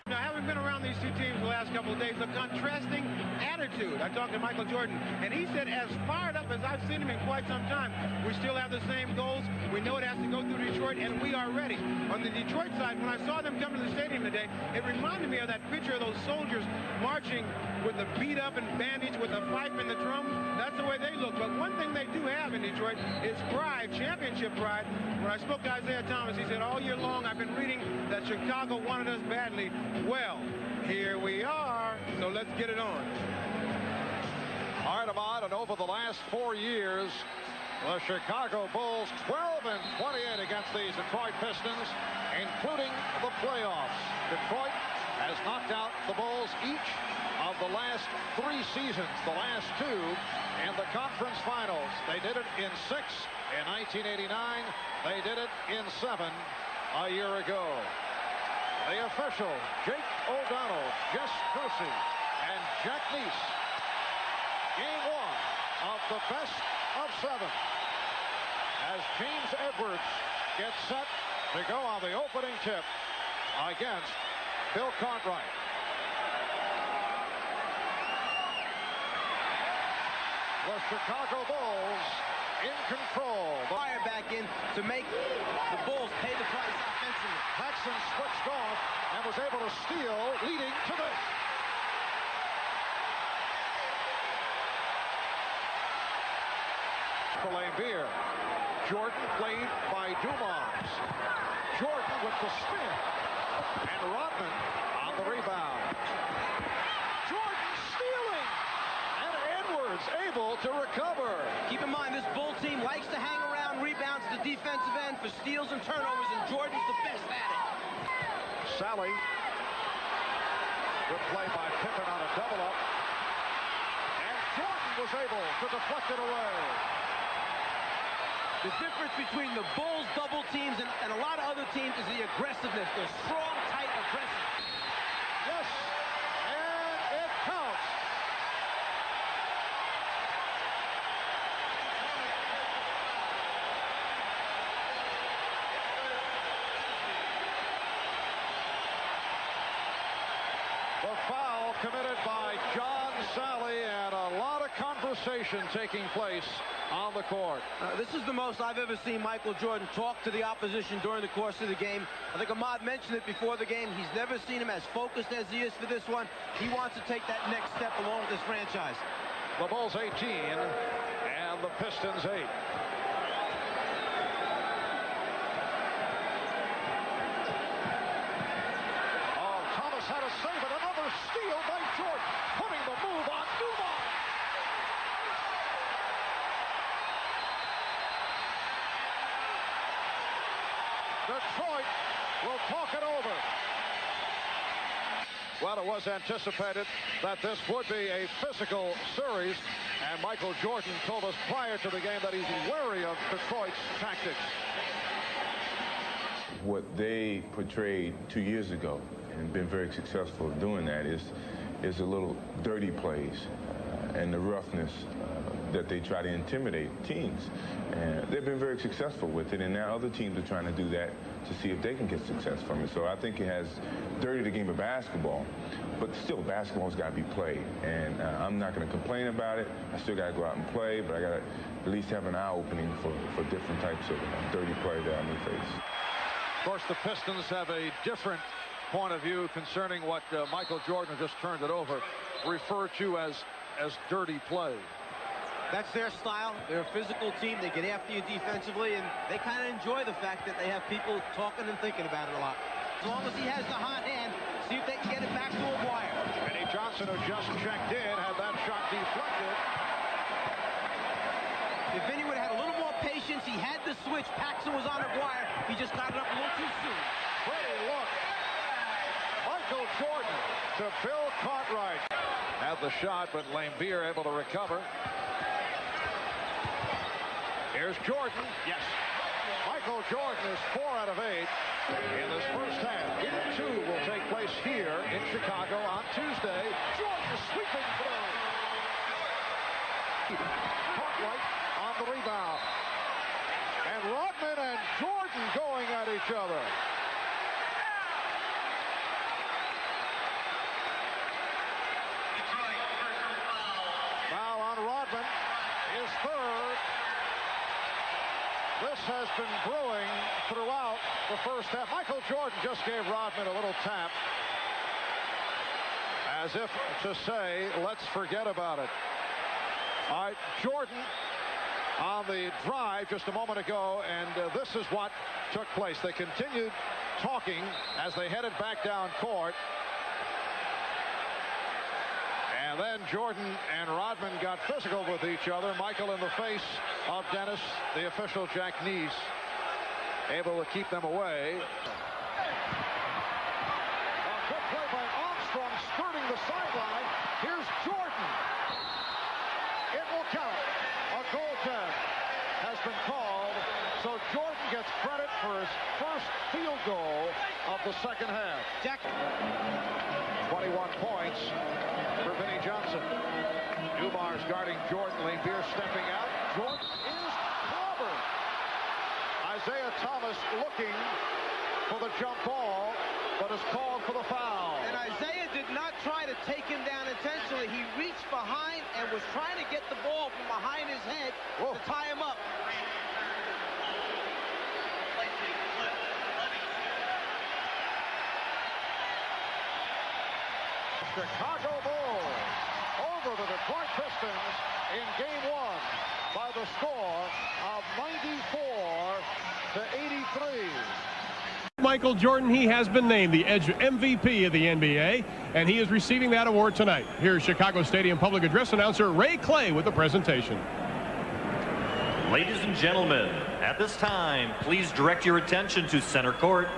Speaker 13: Now, having been around these two teams the last couple of days, a contrasting attitude. I talked to Michael Jordan, and he said, as fired up as I've seen him in quite some time, we still have the same goals. We know it has to go through Detroit, and we are ready. On the Detroit side, when I saw them come to the stadium today, it reminded me of that picture of those soldiers marching with the beat up and bandage with the pipe and the drum. That's the way they look. But one thing they do have in Detroit is pride, championship pride. When I spoke to Isiah Thomas, he said, all year long I've been reading that Chicago wanted us badly. Well, here we are, so let's get it on.
Speaker 3: All right, Ahmad, and over the last 4 years, the Chicago Bulls 12-28 against the Detroit Pistons, including the playoffs. Detroit has knocked out the Bulls each of the last 3 seasons, the last 2 in the conference finals. They did it in 6 in 1989. They did it in 7 a year ago. The officials, Jake O'Donnell, Jess Hersey, and Jack Neese. Game 1 of the best of 7 as James Edwards gets set to go on the opening tip against Bill Cartwright. The Chicago Bulls in control.
Speaker 4: Fire back in to make the Bulls pay the price offensively.
Speaker 3: Paxson switched off and was able to steal, leading to this. Beer. Jordan played by Dumas. Jordan with the spin. And Rodman on the rebound. Jordan stealing. And Edwards able to recover.
Speaker 4: Keep in mind, this Bull team likes to hang around rebounds at the defensive end for steals and turnovers, and Jordan's the best at it.
Speaker 3: Sally. Good play by Pippen on a double-up. And Jordan was able to deflect it away.
Speaker 4: The difference between the Bulls double teams and a lot of other teams is the aggressiveness. They're strong, tight, aggressive.
Speaker 3: Yes, and it counts. The foul committed by John Sally, and a lot of conversation taking place on the court.
Speaker 4: This is the most I've ever seen Michael Jordan talk to the opposition during the course of the game. I think Ahmad mentioned it before the game. He's never seen him as focused as he is for this one. He wants to take that next step along with this franchise.
Speaker 3: The Bulls 18 and the Pistons 8. Oh, Thomas had a save, and another steal by Jordan, putting the move on Dueling. Detroit will talk it over. Well, it was anticipated that this would be a physical series, and Michael Jordan told us prior to the game that he's wary of Detroit's tactics.
Speaker 6: What they portrayed 2 years ago and been very successful at doing that is a little dirty plays and the roughness that they try to intimidate teams. And they've been very successful with it, and now other teams are trying to do that to see if they can get success from it. So I think it has dirtied the game of basketball, but still basketball's got to be played. And I'm not going to complain about it. I still got to go out and play, but I got to at least have an eye opening for different types of dirty play that I may face.
Speaker 3: Of course, the Pistons have a different point of view concerning what Michael Jordan just turned it over, referred to as dirty play.
Speaker 4: That's their style. They're a physical team. They get after you defensively, and they kind of enjoy the fact that they have people talking and thinking about it a lot. As long as he has the hot hand, see if they can get it back to Aguirre.
Speaker 3: Vinnie Johnson, who just checked in, had that shot deflected.
Speaker 4: If Vinnie would have had a little more patience, he had the switch. Paxson was on Aguirre. He just got it up a little too soon.
Speaker 3: Pretty look. Michael Jordan to Bill Cartwright. Had the shot, but Midair able to recover. Here's Jordan. Yes. Michael Jordan is 4 out of 8 in this first half. Game 2 will take place here in Chicago on Tuesday. Jordan sweeping through. Cartwright on the rebound. And Rodman and Jordan going at each other. Now on Rodman, his third. This has been brewing throughout the first half. Michael Jordan just gave Rodman a little tap, as if to say, let's forget about it. All right, Jordan on the drive just a moment ago, and this is what took place. They continued talking as they headed back down court. And then Jordan and Rodman got physical with each other. Michael in the face of Dennis, the official Jack Neese, able to keep them away. A good play by Armstrong, skirting the sideline. Here's Jordan. It will count. A goaltend has been called, so Jordan gets credit for his first field goal of the second half.
Speaker 4: Jack.
Speaker 3: 21 points for Vinnie Johnson. Newmar's guarding Jordan. Midair stepping out. Jordan is clobbered. Isiah Thomas looking for the jump ball, but is called for the foul.
Speaker 4: And Isiah did not try to take him down intentionally. He reached behind and was trying to get the ball from behind his head to tie him up.
Speaker 3: Chicago Bulls over the Detroit Pistons in Game 1 by the score of 94-83.
Speaker 1: Michael Jordan, he has been named the Edge MVP of the NBA, and he is receiving that award tonight. Here's Chicago Stadium Public Address announcer Ray Clay with the presentation.
Speaker 14: Ladies and gentlemen, at this time, please direct your attention to center court,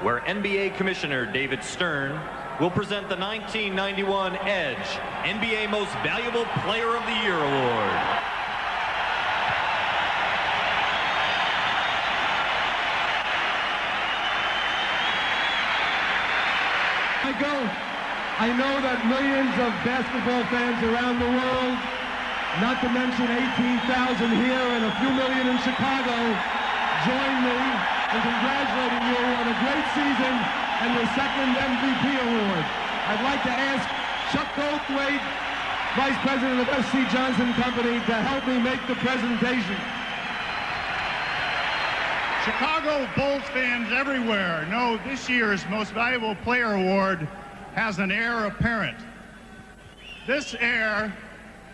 Speaker 14: where NBA Commissioner David Stern will present the 1991 Edge NBA Most Valuable Player of the Year Award.
Speaker 15: Michael, I know that millions of basketball fans around the world, not to mention 18,000 here and a few million in Chicago, join me in congratulating you on a great season and your second MVP award. I'd like to ask Chuck Goldthwait Vice President of S.C. Johnson Company, to help me make the presentation.
Speaker 16: Chicago Bulls fans everywhere know this year's Most Valuable Player Award has an heir apparent. This heir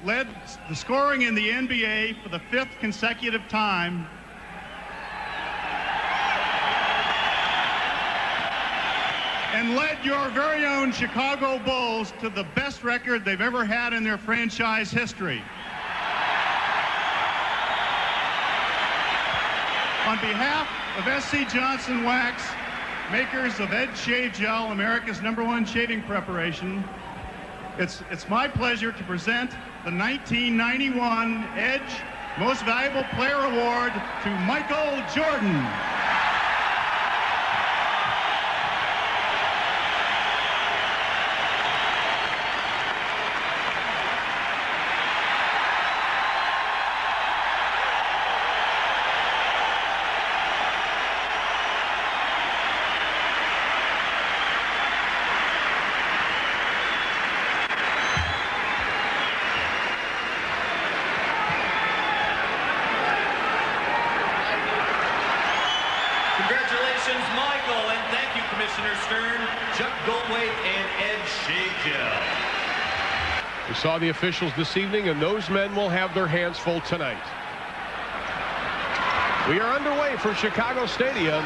Speaker 16: led the scoring in the NBA for the 5th consecutive time, and led your very own Chicago Bulls to the best record they've ever had in their franchise history. On behalf of S.C. Johnson Wax, makers of Edge Shave Gel, America's #1 shaving preparation, it's my pleasure to present the 1991 Edge Most Valuable Player Award to Michael Jordan.
Speaker 14: Michael, and thank you, Commissioner Stern, Chuck Goldwait, and Ed Shave Gel.
Speaker 1: We saw the officials this evening, and those men will have their hands full tonight. We are underway for Chicago Stadium.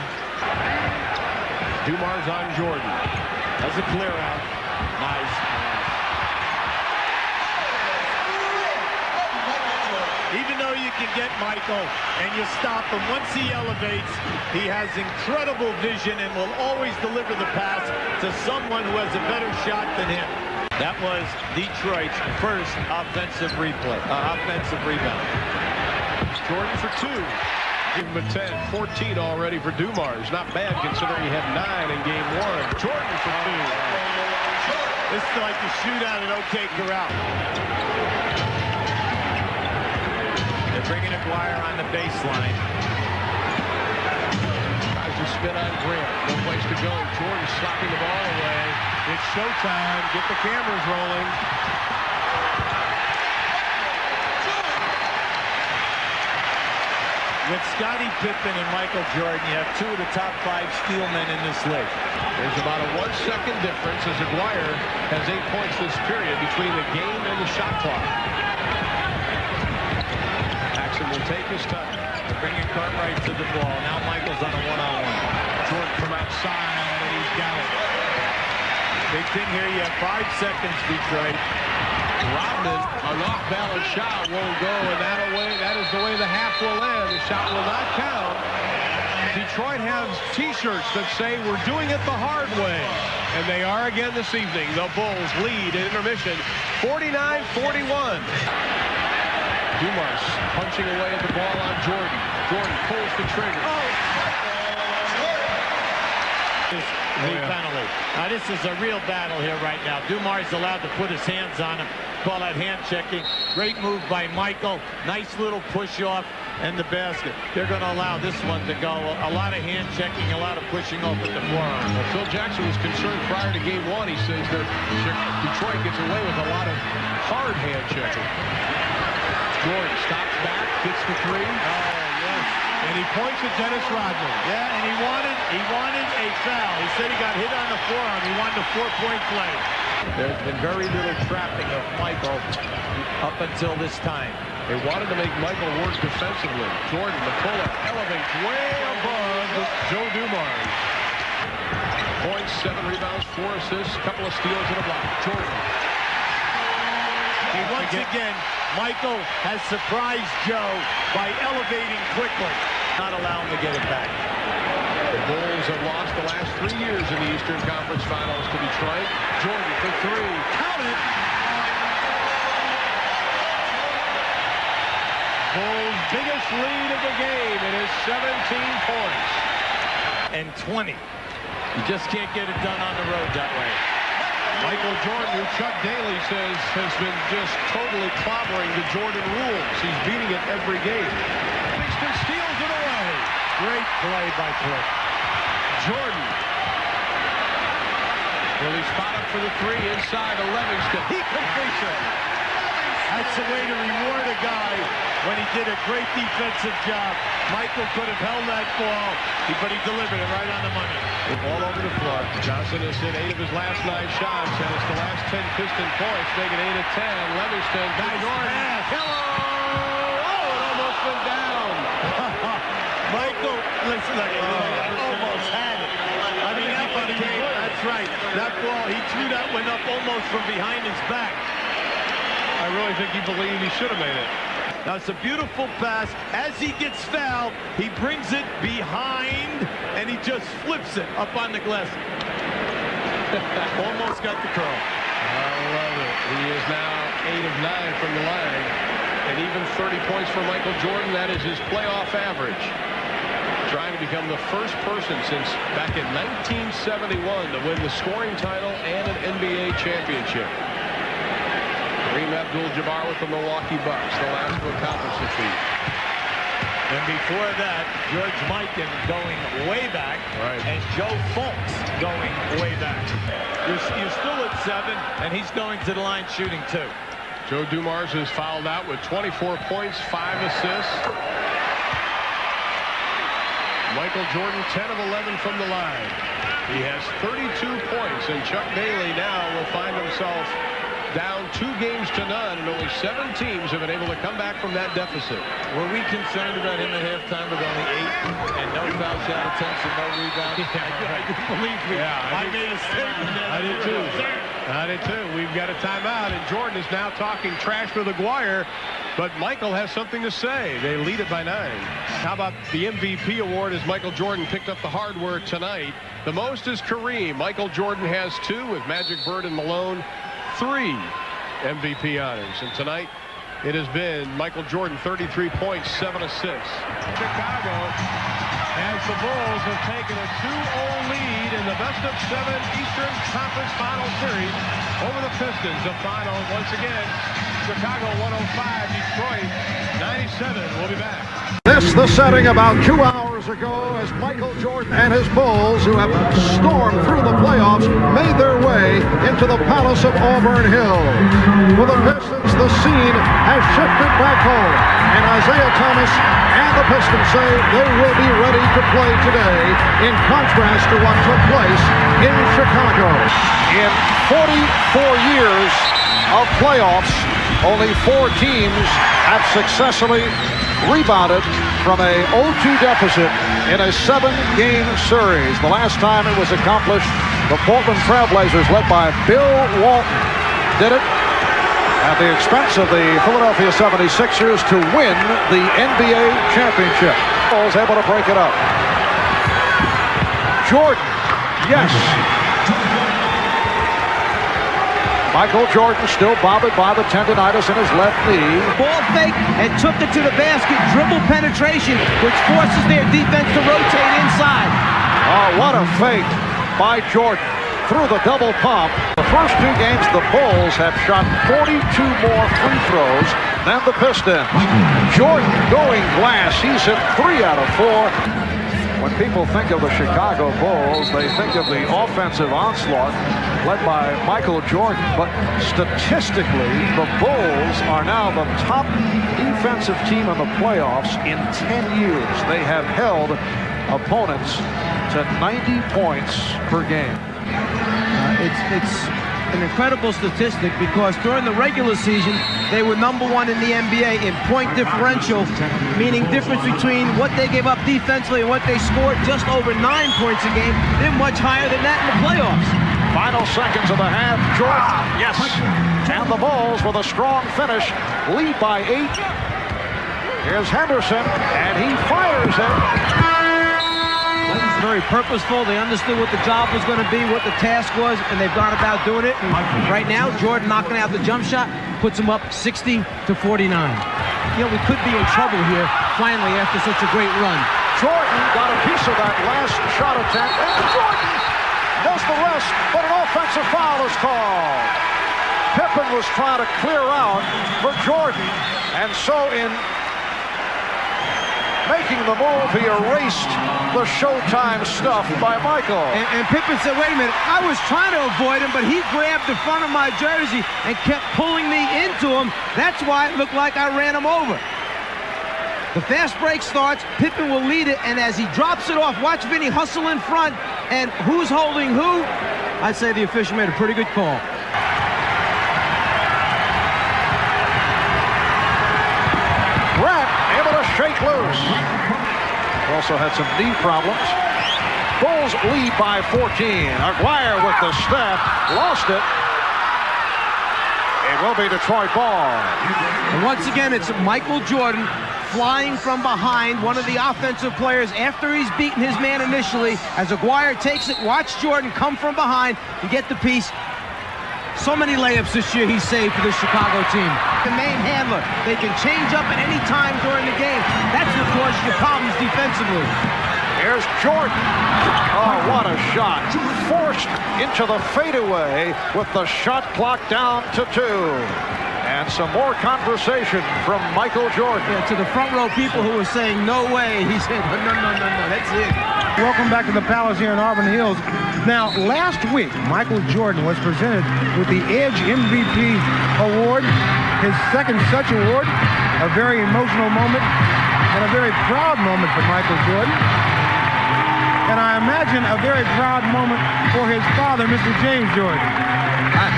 Speaker 1: Dumars on Jordan.
Speaker 17: That's a clear out. Nice. Even though you can get Michael and you stop him, once he elevates, he has incredible vision and will always deliver the pass to someone who has a better shot than him. That was Detroit's first offensive rebound.
Speaker 1: Jordan for 2. Give him a 10. 14 already for Dumars. Not bad considering he had 9 in game 1. Jordan for 2.
Speaker 17: This is like the shootout at OK Corral. They're bringing Aguirre on the baseline.
Speaker 1: Tries to spin on Grant. No place to go. Jordan slapping the ball away. It's showtime. Get the cameras rolling.
Speaker 17: With Scottie Pippen and Michael Jordan, you have 2 of the top 5 steal men in this league.
Speaker 1: There's about a 1-second difference as Aguirre has 8 points this period between the game and the shot clock. Will take his time.
Speaker 17: They're bringing Cartwright to the ball. Now Michael's on a one-on-one.
Speaker 1: Jordan from outside, and he's got it.
Speaker 17: Big thing here, you have 5 seconds, Detroit.
Speaker 1: Rodman, an off-balance shot won't go, and that is the way the half will end. The shot will not count. Detroit has T-shirts that say, "We're doing it the hard way." And they are again this evening. The Bulls lead in intermission, 49-41. Dumars punching away at the ball on Jordan. Jordan pulls the trigger.
Speaker 17: The penalty. Now this is a real battle here right now. Dumars allowed to put his hands on him. Call that hand checking. Great move by Michael. Nice little push off and the basket. They're going to allow this one to go. A lot of hand checking, a lot of pushing off at the forearm.
Speaker 1: Well, Phil Jackson was concerned prior to game 1. He says that Detroit gets away with a lot of hard hand checking. Jordan stops back, gets the 3. Oh, yes. And he points at Dennis Rodman.
Speaker 17: Yeah, and he wanted a foul. He said he got hit on the forearm. He wanted a 4-point play. There's been very little trapping of Michael up until this time.
Speaker 1: They wanted to make Michael work defensively. Jordan, the pull-up, elevates way above Joe Dumars. Points, 7 rebounds, 4 assists, couple of steals and a block. Jordan.
Speaker 17: Once again, Michael has surprised Joe by elevating quickly. Not allow him to get it back.
Speaker 1: The Bulls have lost the last 3 years in the Eastern Conference Finals to Detroit. Jordan for 3. Count it! Bulls' biggest lead of the game. It is 17 points.
Speaker 17: And 20. You just can't get it done on the road that way.
Speaker 1: Michael Jordan, who Chuck Daly says has been just totally clobbering the Jordan rules. He's beating it every game. Livingston steals it away.
Speaker 17: Great play by Cliff.
Speaker 1: Jordan. Will he spot up for the 3 inside to Livingston? He completes it.
Speaker 9: That's the way to reward a guy when he did a great defensive job. Michael could have held that ball, but he delivered it right on the money.
Speaker 1: All over the floor. Johnson has hit 8 of his last 9 shots, and it's the last 10 Piston points, making 8 of 10. Livingston, Jordan. Hello! Oh, it almost went down.
Speaker 9: Michael, listen, almost had it. I mean, that's right. That ball, he threw that one up almost from behind his back.
Speaker 1: I really think he believed he should have made it.
Speaker 9: Now, it's a beautiful pass. As he gets fouled, he brings it behind, and he just flips it up on the glass. Almost got the curl.
Speaker 1: I love it. He is now 8 of 9 from the line. And even 30 points for Michael Jordan. That is his playoff average. Trying to become the first person since back in 1971 to win the scoring title and an NBA championship. Kareem Abdul-Jabbar with the Milwaukee Bucks, the last to accomplish the feat.
Speaker 9: And before that, George Mikan going way back, and Joe Fultz going way back. You're still at 7, and he's going to the line shooting 2.
Speaker 1: Joe Dumars is fouled out with 24 points, 5 assists. Michael Jordan, 10 of 11 from the line. He has 32 points, and Chuck Daly now will find himself down 2 games to none, and only 7 teams have been able to come back from that deficit.
Speaker 17: Were we concerned about him at halftime with only 8 and no foul shot attempts and no rebounds? I do believe me.
Speaker 1: Yeah,
Speaker 17: I made a statement there.
Speaker 1: I did too. I did too. We've got a timeout, and Jordan is now talking trash with Aguirre, but Michael has something to say. They lead it by 9. How about the MVP award as Michael Jordan picked up the hardware tonight? The most is Kareem. Michael Jordan has 2 with Magic Bird and Malone. 3 MVP honors, and tonight it has been Michael Jordan, 33 points, 7 assists. Chicago, as the Bulls have taken a 2-0 lead in the best-of-7 Eastern Conference Final Series over the Pistons. The final, once again, Chicago 105, Detroit 97. We'll be back.
Speaker 3: This the setting about 2 hours ago as Michael Jordan and his Bulls, who have stormed through the playoffs, made their way into the Palace of Auburn Hills. For the Pistons, the scene has shifted back home, and Isiah Thomas and the Pistons say they will be ready to play today, in contrast to what took place in Chicago. In 44 years of playoffs, only 4 teams have successfully rebounded from a 0-2 deficit in a 7-game series. The last time it was accomplished, the Portland Trailblazers, led by Bill Walton, did it at the expense of the Philadelphia 76ers to win the NBA championship. Was able to break it up. Jordan, yes. Michael Jordan still bothered by the tendonitis in his left knee.
Speaker 10: Ball fake and took it to the basket. Dribble penetration, which forces their defense to rotate inside.
Speaker 3: Oh, what a fake by Jordan through the double pump. The first 2 games, the Bulls have shot 42 more free throws than the Pistons. Jordan going glass. He's hit 3 out of 4. When people think of the Chicago Bulls, they think of the offensive onslaught led by Michael Jordan. But statistically, the Bulls are now the top defensive team in the playoffs in 10 years. They have held opponents to 90 points per game.
Speaker 10: It's an incredible statistic because during the regular season, they were #1 in the NBA in point differential, meaning difference between what they gave up defensively and what they scored, just over 9 points a game. They're much higher than that in the playoffs.
Speaker 3: Final seconds of the half. Jordan, yes. And the Bulls with a strong finish, lead by 8. Here's Henderson, and he fires it.
Speaker 10: Very purposeful. They understood what the job was going to be, what the task was, and they've gone about doing it. And right now, Jordan knocking out the jump shot puts them up 60-49. You know, we could be in trouble here, finally, after such a great run.
Speaker 3: Jordan got a piece of that last shot attempt, and Jordan does the rest, but an offensive foul is called. Pippen was trying to clear out for Jordan, and so in making the move. He erased the Showtime stuff by Michael.
Speaker 10: And Pippen said, wait a minute, I was trying to avoid him, but he grabbed the front of my jersey and kept pulling me into him. That's why it looked like I ran him over. The fast break starts, Pippen will lead it, and as he drops it off, watch Vinny hustle in front, and who's holding who? I'd say the official made a pretty good call.
Speaker 3: Brett able to shake loose. Also had some knee problems. Bulls lead by 14. Aguirre with the step, lost it. It will be Detroit ball.
Speaker 10: And once again, it's Michael Jordan flying from behind one of the offensive players after he's beaten his man initially. As Aguirre takes it, watch Jordan come from behind and get the piece. So many layups this year he's saved for the Chicago team. The main handler, they can change up at any time during the game. That's what causes your problems defensively.
Speaker 3: Here's Jordan. Oh, what a shot. Forced into the fadeaway with the shot clock down to 2. And some more conversation from Michael Jordan.
Speaker 10: Yeah, to the front row people who were saying, no way. He said, no, that's it.
Speaker 11: Welcome back to the Palace here in Auburn Hills. Now, last week, Michael Jordan was presented with the Edge MVP Award, his second such award, a very emotional moment and a very proud moment for Michael Jordan. And I imagine a very proud moment for his father, Mr. James Jordan.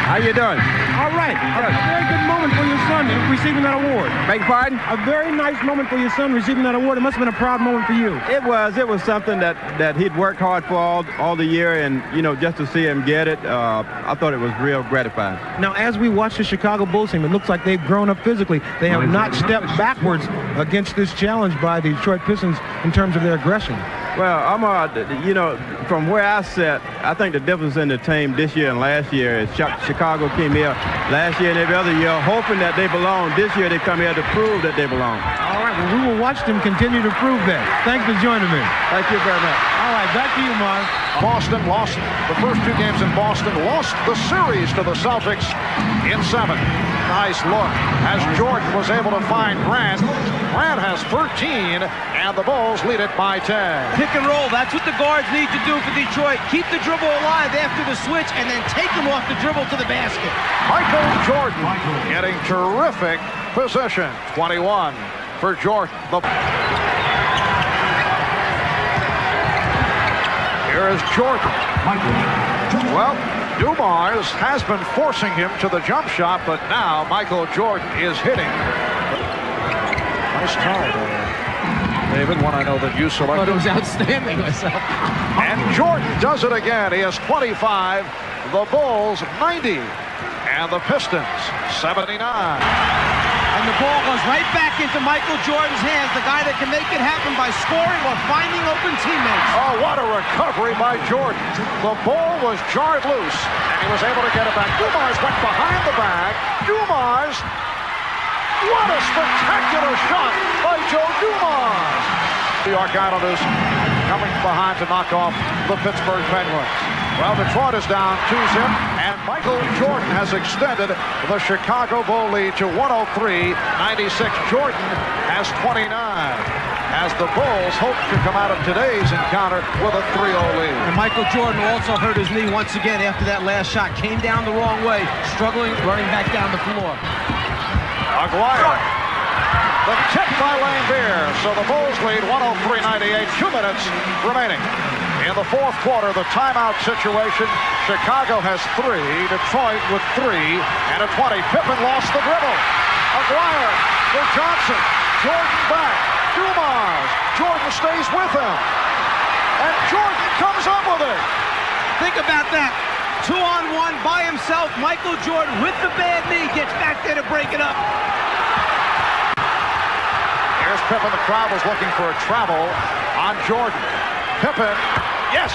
Speaker 18: How you doing?
Speaker 11: All right. A very good moment for your son receiving that award.
Speaker 18: Beg your pardon?
Speaker 11: A very nice moment for your son receiving that award. It must have been a proud moment for you.
Speaker 18: It was something that he'd worked hard for all the year, and just to see him get it, I thought it was real gratifying.
Speaker 11: Now, as we watch the Chicago Bulls team, it looks like they've grown up physically. They have not stepped backwards against this challenge by the Detroit Pistons in terms of their aggression.
Speaker 18: Well, I'm from where I sit, I think the difference in the team this year and last year is Chicago came here last year and every other year hoping that they belong. This year they come here to prove that they belong.
Speaker 11: All right, well, we will watch them continue to prove that. Thanks for joining me.
Speaker 18: Thank you very much.
Speaker 11: All right, back to you, Mars.
Speaker 3: Boston lost the first 2 games in Boston, lost the series to the Celtics in 7. Nice look as Jordan was able to find Grant. Grant has 13, and the Bulls lead it by 10.
Speaker 10: Pick and roll, that's what the guards need to do for Detroit. Keep the dribble alive after the switch and then take them off the dribble to the basket.
Speaker 3: Michael Jordan getting terrific possession. 21 for Jordan. Here is Jordan. Well, Dumars has been forcing him to the jump shot, but now Michael Jordan is hitting. Nice try there, David, one I know that you selected.
Speaker 10: But it was outstanding myself.
Speaker 3: And Jordan does it again. He has 25, the Bulls 90, and the Pistons 79.
Speaker 10: And the ball goes right back into Michael Jordan's hands, the guy that can make it happen by scoring or finding open teammates.
Speaker 3: Oh, what a recovery by Jordan. The ball was jarred loose, and he was able to get it back. Dumars went behind the bag. Dumars, what a spectacular shot by Joe Dumars. New York Islanders coming behind to knock off the Pittsburgh Penguins. Well, Detroit is down 2-0, and Michael Jordan has extended the Chicago Bull lead to 103-96. Jordan has 29, as the Bulls hope to come out of today's encounter with a 3-0 lead.
Speaker 10: And Michael Jordan also hurt his knee once again after that last shot. Came down the wrong way, struggling, running back down the floor.
Speaker 3: Aguirre. The tip by Lambeer, so the Bulls lead 103-98, 2 minutes remaining. In the fourth quarter, the timeout situation, Chicago has 3, Detroit with 3 and a 20. Pippen lost the dribble. Aguirre for Johnson. Jordan back. Dumars. Jordan stays with him. And Jordan comes up with it.
Speaker 10: Think about that. 2-on-1 by himself. Michael Jordan with the bad knee gets back there to break it up.
Speaker 3: Here's Pippen. The crowd was looking for a travel on Jordan. Pippen, yes,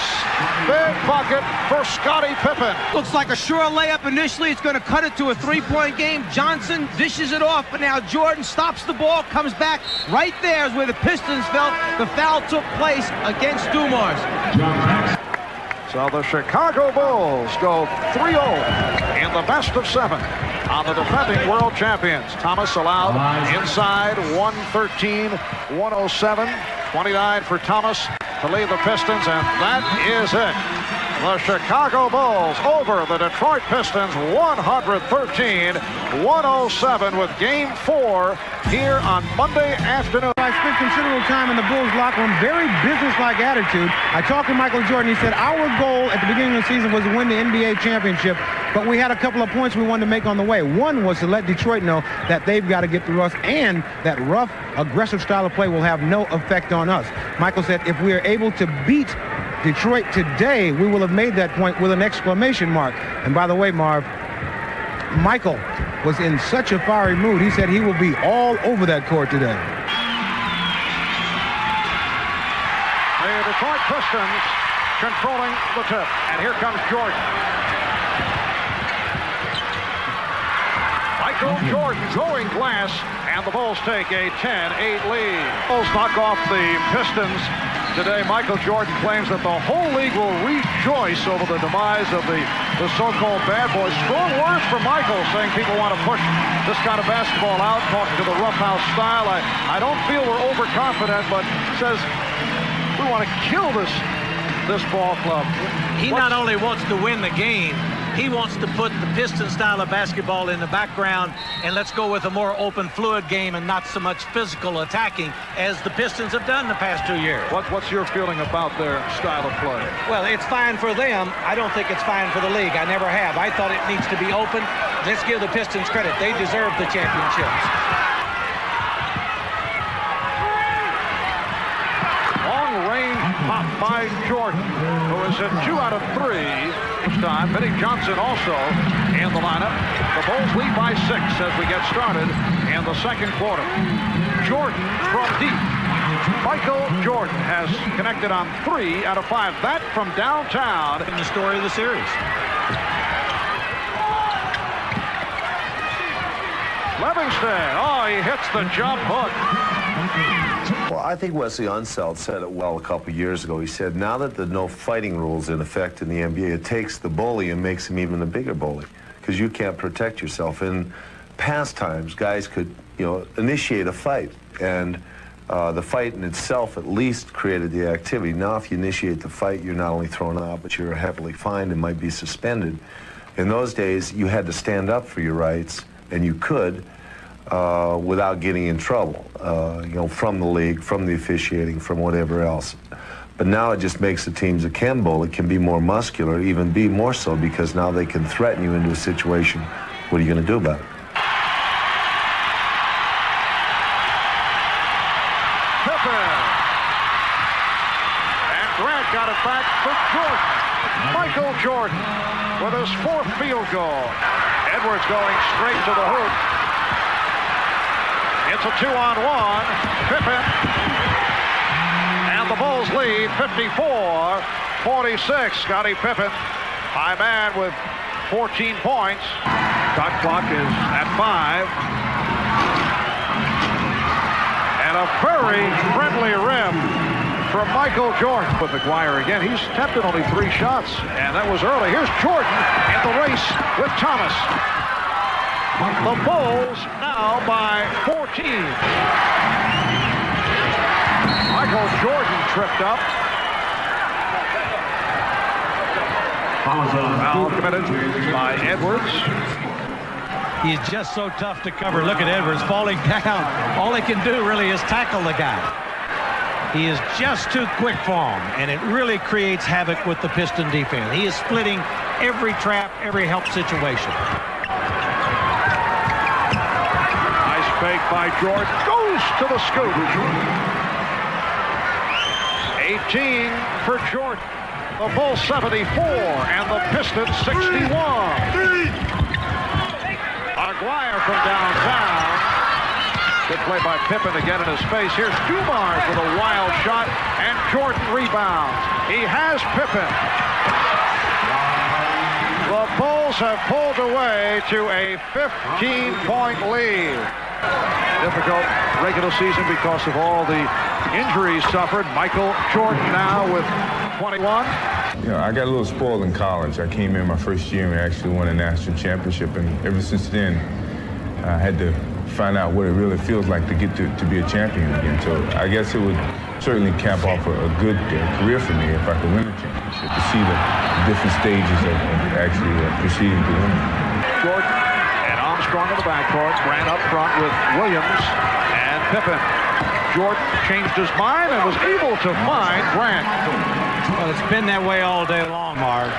Speaker 3: big bucket for Scottie Pippen.
Speaker 10: Looks like a sure layup initially. It's going to cut it to a 3-point game. Johnson dishes it off, but now Jordan stops the ball, comes back. Right there is where the Pistons felt the foul took place against Dumars.
Speaker 3: So the Chicago Bulls go 3-0 in the best of 7. on the defending world champions. Thomas allowed inside 113-107. 29 for Thomas to lead the Pistons, and that is it. The Chicago Bulls over the Detroit Pistons 113-107 with Game 4 here on Monday afternoon.
Speaker 11: I spent considerable time in the Bulls locker room, very business-like attitude. I talked to Michael Jordan. He said our goal at the beginning of the season was to win the NBA championship, but we had a couple of points we wanted to make on the way. One was to let Detroit know that they've got to get through us, and that rough, aggressive style of play will have no effect on us. Michael said if we are able to beat Detroit today, we will have made that point with an exclamation mark. And by the way, Marv, Michael was in such a fiery mood, he said he will be all over that court today.
Speaker 3: The Detroit Pistons controlling the tip. And here comes Jordan. Michael Jordan going glass, and the Bulls take a 10-8 lead. Bulls knock off the Pistons today. Michael Jordan claims that the whole league will rejoice over the demise of the so-called bad boys. Strong words from Michael, saying people want to push this kind of basketball out, talking to the roughhouse style. I don't feel we're overconfident, but says we want to kill this ball club.
Speaker 19: He not only wants to win the game, he wants to put the Piston style of basketball in the background, and let's go with a more open, fluid game and not so much physical attacking as the Pistons have done the past 2 years.
Speaker 3: What's your feeling about their style of play?
Speaker 19: Well, it's fine for them. I don't think it's fine for the league. I never have. I thought it needs to be open. Let's give the Pistons credit. They deserve the championships.
Speaker 3: Long-range pop by Jordan, who is in 2 out of 3 this time. Benny Johnson also in the lineup. The Bulls lead by 6 as we get started in the second quarter. Jordan from deep. Michael Jordan has connected on 3 out of 5. That from downtown.
Speaker 19: In the story of the series.
Speaker 3: Livingston. Oh, he hits the jump hook.
Speaker 20: Well, I think Wesley Unseld said it well a couple years ago. He said, now that there are no fighting rules in effect in the NBA, it takes the bully and makes him even a bigger bully, because you can't protect yourself. In past times, guys could, initiate a fight, and the fight in itself at least created the activity. Now, if you initiate the fight, you're not only thrown out, but you're heavily fined and might be suspended. In those days, you had to stand up for your rights, and you could, without getting in trouble, from the league, from the officiating, from whatever else. But now it just makes the teams that can bowl, it can be more muscular, even be more so, because now they can threaten you into a situation. What are you going to do about it?
Speaker 3: Pippen. And Grant got it back for Jordan. Michael Jordan with his 4th field goal. Edwards going straight to the hoop. It's a 2-on-1. Pippen. And the Bulls lead 54-46. Scottie Pippen, high man with 14 points. Shot clock is at 5. And a very friendly rim from Michael Jordan. With McGuire again, he's attempted only 3 shots, and that was early. Here's Jordan in the race with Thomas. The Bulls now by 14. Michael Jordan tripped up. Foul committed by Edwards.
Speaker 19: He's just so tough to cover. Look at Edwards falling down. All he can do really is tackle the guy. He is just too quick for him, and it really creates havoc with the Piston defense. He is splitting every trap, every help situation.
Speaker 3: Fake by Jordan, goes to the scoop. 18 for Jordan. The Bulls 74 and the Pistons 61. Maguire from downtown. Good play by Pippen to get in his face. Here's Dumars with a wild shot, and Jordan rebounds. He has Pippen. The Bulls have pulled away to a 15-point lead. Difficult regular season because of all the injuries suffered. Michael Jordan now with 21.
Speaker 6: You know, I got a little spoiled in college. I came in my first year and we actually won a national championship, and ever since then, I had to find out what it really feels like to get to be a champion again. So I guess it would certainly cap off a good career for me if I could win a championship, to see the different stages of actually proceeding to win.
Speaker 3: Jordan and Armstrong in the backcourt, ran up front with Williams and Pippen. Jordan changed his mind and was able to find Grant.
Speaker 19: Well, it's been that way all day long, Marv.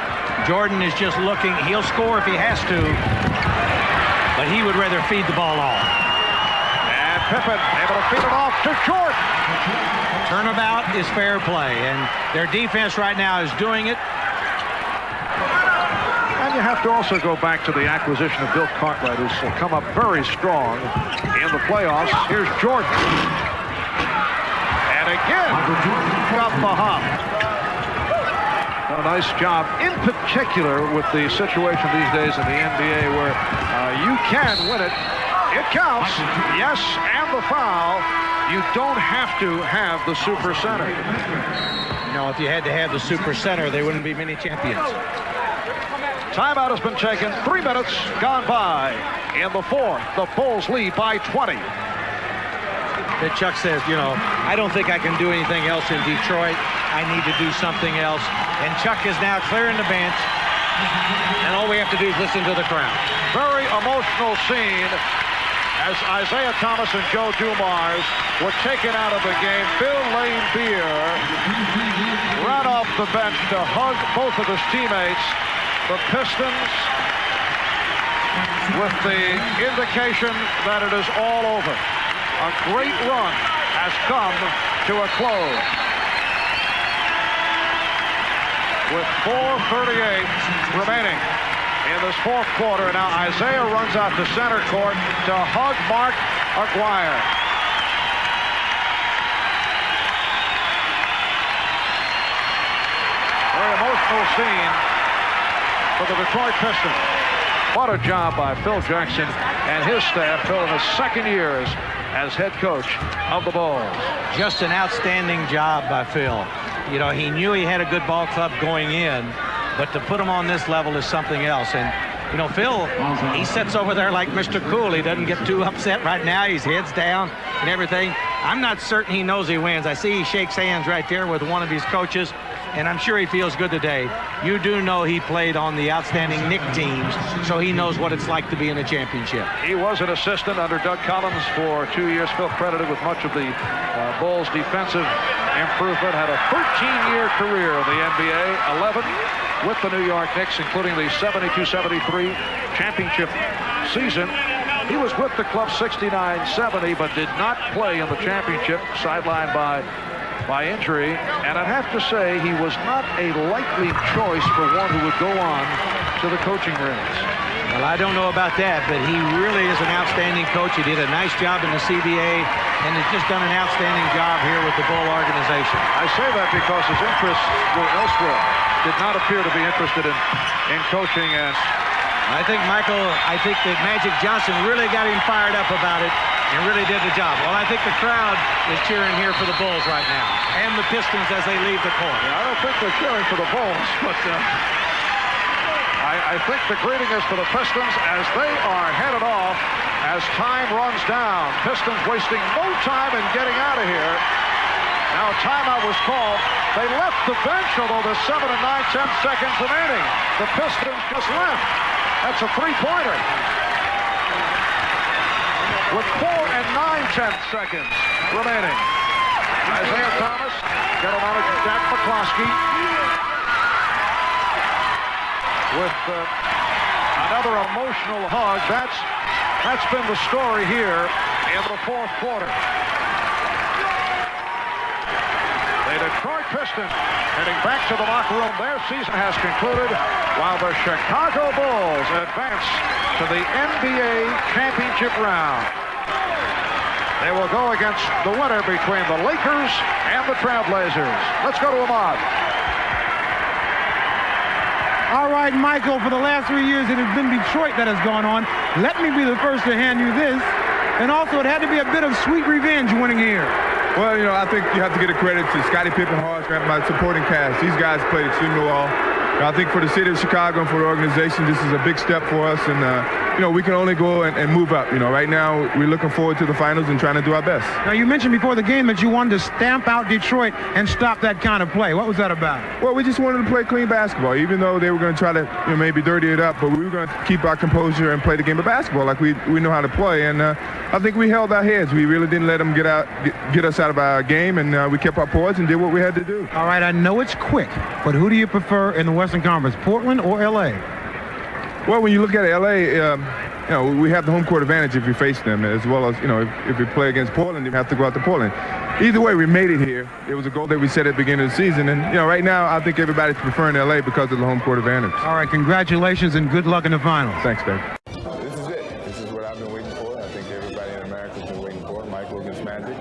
Speaker 19: Jordan is just looking. He'll score if he has to, but he would rather feed the ball off.
Speaker 3: And Pippen able to feed it off to Jordan.
Speaker 19: Turnabout is fair play, and their defense right now is doing it.
Speaker 3: And you have to also go back to the acquisition of Bill Cartwright, who's come up very strong in the playoffs. Here's Jordan. And again, got the hop. A nice job, in particular with the situation these days in the NBA where you can win it. It counts. Yes, and the foul. You don't have to have the super center.
Speaker 19: You know, if you had to have the super center, there wouldn't be many champions.
Speaker 3: Timeout has been taken. 3 minutes gone by in the fourth. The Bulls lead by 20.
Speaker 19: That Chuck says, you know, I don't think I can do anything else in Detroit. I need to do something else. And Chuck is now clearing the bench. And all we have to do is listen to the crowd.
Speaker 3: Very emotional scene as Isiah Thomas and Joe Dumars were taken out of the game. Bill Lane-Beer ran off the bench to hug both of his teammates. The Pistons with the indication that it is all over. A great run has come to a close. With 4:38 remaining in this fourth quarter. Now Isiah runs out to center court to hug Mark Aguirre. Very emotional scene for the Detroit Pistons. What a job by Phil Jackson and his staff. Phil in his second year as head coach of the Bulls.
Speaker 19: Just an outstanding job by Phil. You know, he knew he had a good ball club going in, but to put him on this level is something else. And, you know, Phil, he sits over there like Mr. Cool. He doesn't get too upset right now. He's heads down and everything. I'm not certain he knows he wins. I see he shakes hands right there with one of his coaches, and I'm sure he feels good today. You do know he played on the outstanding Knick teams, so he knows what it's like to be in a championship.
Speaker 3: He was an assistant under Doug Collins for 2 years. Phil credited with much of the Bulls' defensive improvement. Had a 13-year career in the NBA, 11 with the New York Knicks, including the 72-73 championship season. He was with the club 69-70, but did not play in the championship, sidelined by injury. And I'd have to say he was not a likely choice for one who would go on to the coaching ranks.
Speaker 19: Well, I don't know about that, but he really is an outstanding coach. He did a nice job in the CBA, and has just done an outstanding job here with the Bull organization.
Speaker 3: I say that because his interests were elsewhere. Did not appear to be interested in coaching. And
Speaker 19: I think, Michael, that Magic Johnson really got him fired up about it and really did the job. Well, I think the crowd is cheering here for the Bulls right now, and the Pistons as they leave the court.
Speaker 3: Yeah, I don't think they're cheering for the Bulls, but I think the greeting is for the Pistons as they are headed off as time runs down. Pistons wasting no time in getting out of here. Now a timeout was called. They left the bench, although there's 7 and 9/10 seconds remaining. The Pistons just left. That's a three-pointer. With 4 and 9/10 seconds remaining. Isiah Thomas got him out of Jack McCloskey. With another emotional hug. That's been the story here in the fourth quarter. The Detroit Pistons heading back to the locker room. Their season has concluded, while the Chicago Bulls advance to the NBA championship round. They will go against the winner between the Lakers and the Trailblazers. Let's go to Ahmad.
Speaker 11: All right, Michael, for the last 3 years, it has been Detroit that has gone on. Let me be the first to hand you this. And also, it had to be a bit of sweet revenge winning here.
Speaker 6: Well, you know, I think you have to get a credit to Scottie Pippen, Horace Grant, my supporting cast. These guys played extremely well. I think for the city of Chicago and for the organization, this is a big step for us, and you know, we can only go and move up. You know, right now we're looking forward to the finals and trying to do our best.
Speaker 11: Now, you mentioned before the game that you wanted to stamp out Detroit and stop that kind of play. What was that about?
Speaker 6: Well, we just wanted to play clean basketball, even though they were going to try to, you know, maybe dirty it up, but we were going to keep our composure and play the game of basketball like we know how to play. And I think we held our heads. We really didn't let them get us out of our game, and we kept our poise and did what we had to do.
Speaker 11: All right, I know it's quick, but who do you prefer in the Western Conference, Portland or L.A.?
Speaker 6: Well, when you look at L.A., you know, we have the home court advantage if we face them, as well as, you know, if we play against Portland, you have to go out to Portland. Either way, we made it here. It was a goal that we set at the beginning of the season, and, you know, right now I think everybody's preferring L.A. because of the home court advantage.
Speaker 11: All right, congratulations and good luck in the finals.
Speaker 6: Thanks, Dave.
Speaker 21: This is it. This is what I've been waiting for. I think everybody in America has been waiting for. Michael against Magic.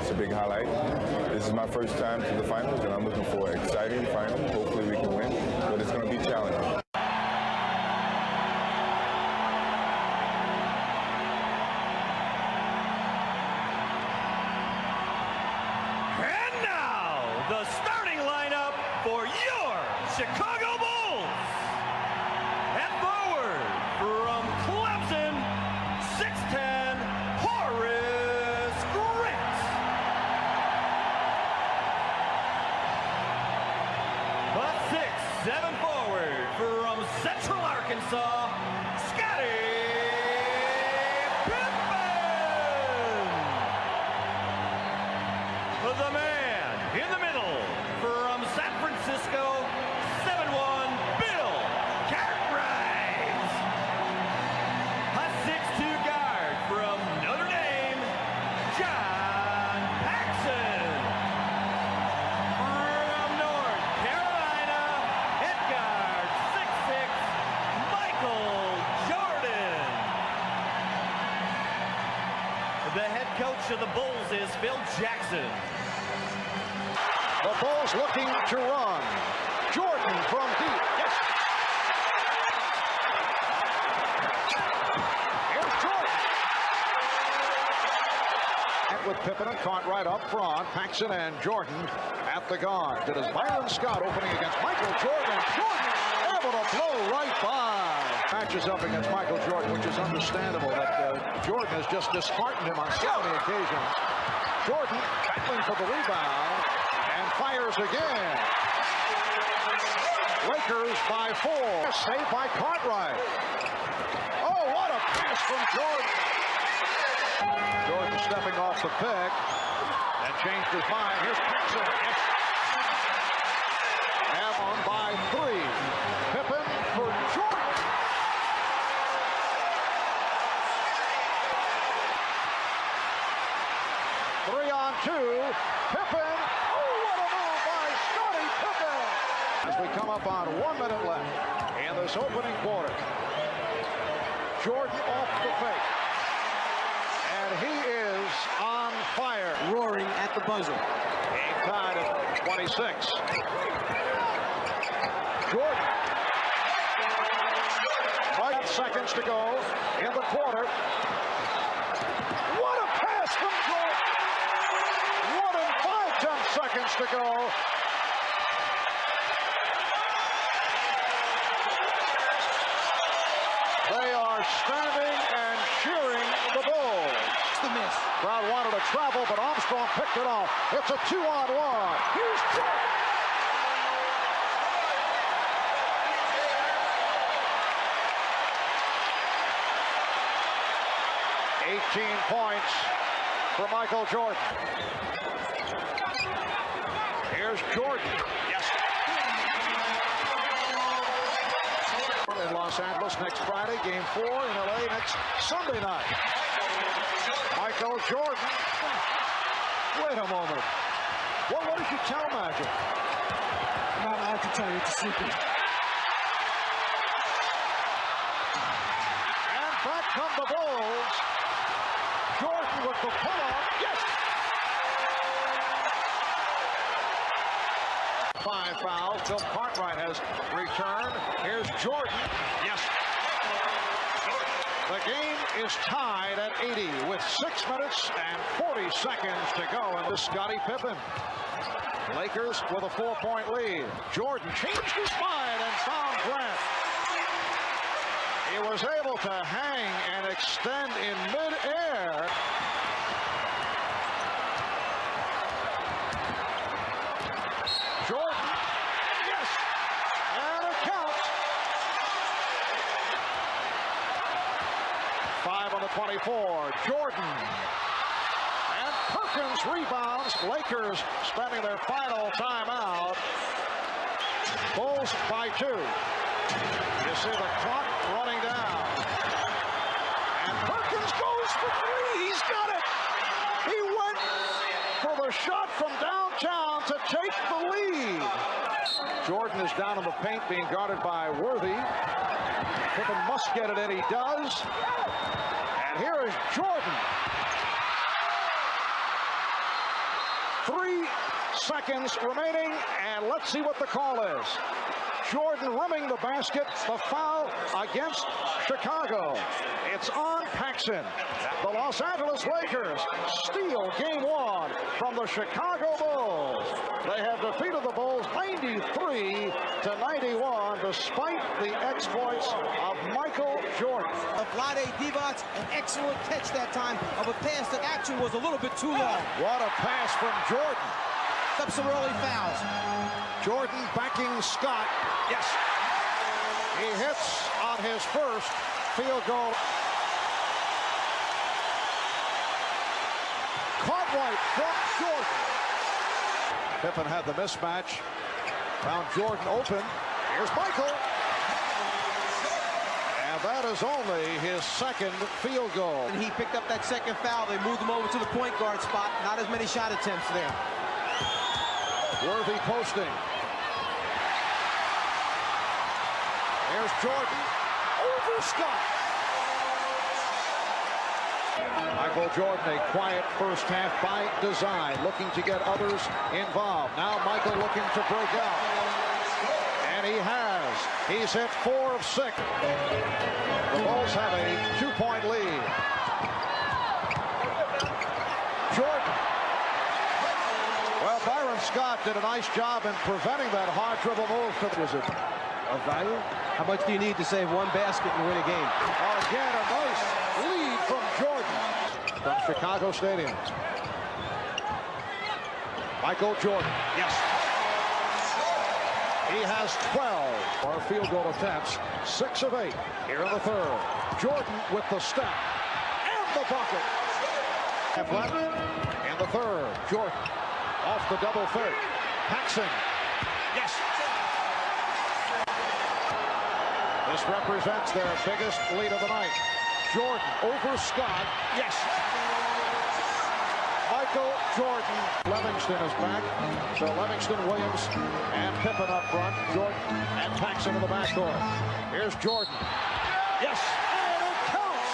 Speaker 21: It's a big highlight. This is my first time to the finals, and I'm looking for an exciting final. Hopefully we can win, but it's going to be challenging.
Speaker 14: The starting lineup for your Chicago Bulls. At forward from Clemson, 6'10", Horace Grant. A 6'7" forward from Central Arkansas, Scottie Pippen. The man in the middle from San Francisco, 7'1", Bill Cartwright. A 6'2" guard from Notre Dame, John Paxson. From North Carolina, at guard, 6'6", Michael Jordan. The head coach of the Bulls is Phil Jackson.
Speaker 3: The Bulls looking to run. Jordan from deep. Yes. Here's Jordan. And with Pippen and Cartwright up front, Paxson and Jordan at the guard. It is Byron Scott opening against Michael Jordan. Jordan able to blow right by. Matches up against Michael Jordan, which is understandable that Jordan has just disheartened him on so many occasions. Jordan battling for the rebound. And fires again. Lakers by 4. Saved by Cartwright. Oh, what a pass from Jordan. Jordan stepping off the pick and changed his mind. Here's Paxson. Have on by 3. Pippen for Jordan. Three on 2. Pippen. As we come up on 1 minute left in this opening quarter. Jordan off the fake. And he is on fire.
Speaker 4: Roaring at the buzzer.
Speaker 3: Game tied at 26. Jordan. 5 seconds to go in the quarter. What a pass from Jordan. 1 and 5/10 seconds to go. They are standing and cheering the Bulls.
Speaker 4: The miss.
Speaker 3: Crowd wanted to travel, but Armstrong picked it off. It's a 2-on-1. Here's Jordan. Points for Michael Jordan. Here's Jordan. Yes. In Los Angeles next Friday, game 4 in LA next Sunday night. Michael Jordan. Wait a moment. Well, what did you tell Magic?
Speaker 22: I'm not allowed to tell you, it's a secret.
Speaker 3: And back come the Bulls. Jordan with the pull-up. Yes! 5 fouls. Bill Cartwright has returned. Here's Jordan. Yes. The game is tied at 80 with 6 minutes and 40 seconds to go. And this Scottie Pippen. Lakers with a 4-point lead. Jordan changed his mind and found Grant. He was able to hang and extend in midair. Jordan, yes, and it counts. 5 on the 24, Jordan. And Perkins rebounds. Lakers spending their final timeout. Bulls by 2. You see the clock running down. And Perkins goes for 3. He's got it. He went for the shot from downtown to take the lead. Jordan is down in the paint being guarded by Worthy. Pippen must get it, and he does. And here is Jordan. 3 seconds remaining, and let's see what the call is. Jordan rimming the basket, the foul against Chicago. It's on Paxson. The Los Angeles Lakers steal game 1 from the Chicago Bulls. They have defeated the Bulls 93-91 despite the exploits of Michael Jordan.
Speaker 4: Vlade Divac, an excellent catch that time of a pass that actually was a little bit too long.
Speaker 3: What a pass from Jordan.
Speaker 4: Up some early fouls.
Speaker 3: Jordan backing Scott. Yes. He hits on his first field goal. Caught right from Jordan. Pippen had the mismatch. Found Jordan open. Here's Michael. And that is only his second field goal.
Speaker 4: And he picked up that second foul. They moved him over to the point guard spot. Not as many shot attempts there.
Speaker 3: Worthy posting. There's Jordan over Scott. Michael Jordan, a quiet first half by design, looking to get others involved. Now Michael looking to break out. And he has. He's hit 4 of 6. The Bulls have a 2-point lead. Jordan. Well, Byron Scott did a nice job in preventing that hard dribble move. Was it of value?
Speaker 4: How much do you need to save one basket and win a game?
Speaker 3: Again, a nice lead from Jordan from Chicago Stadium. Michael Jordan, yes. He has 12 more field goal attempts, 6 of 8 here in the third. Jordan with the step and the bucket. And left in the third. Jordan off the double fake. Paxson, yes. This represents their biggest lead of the night. Jordan over Scott. Yes. Michael Jordan. Livingston is back. So Livingston, Williams, and Pippen up front. Jordan and Paxson in the backcourt. Here's Jordan. Yes. And it counts.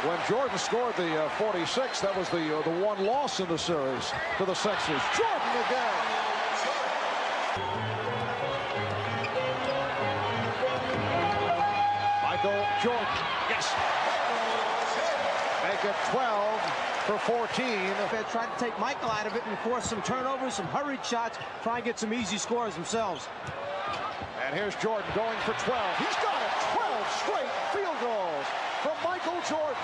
Speaker 3: When Jordan scored the 46, that was the one loss in the series to the Sixers. Jordan again. Jordan, yes. Make it 12 for 14.
Speaker 4: They tried to take Michael out of it and force some turnovers, some hurried shots, try and get some easy scores themselves.
Speaker 3: And here's Jordan going for 12. He's got it. 12 straight field goals from Michael Jordan.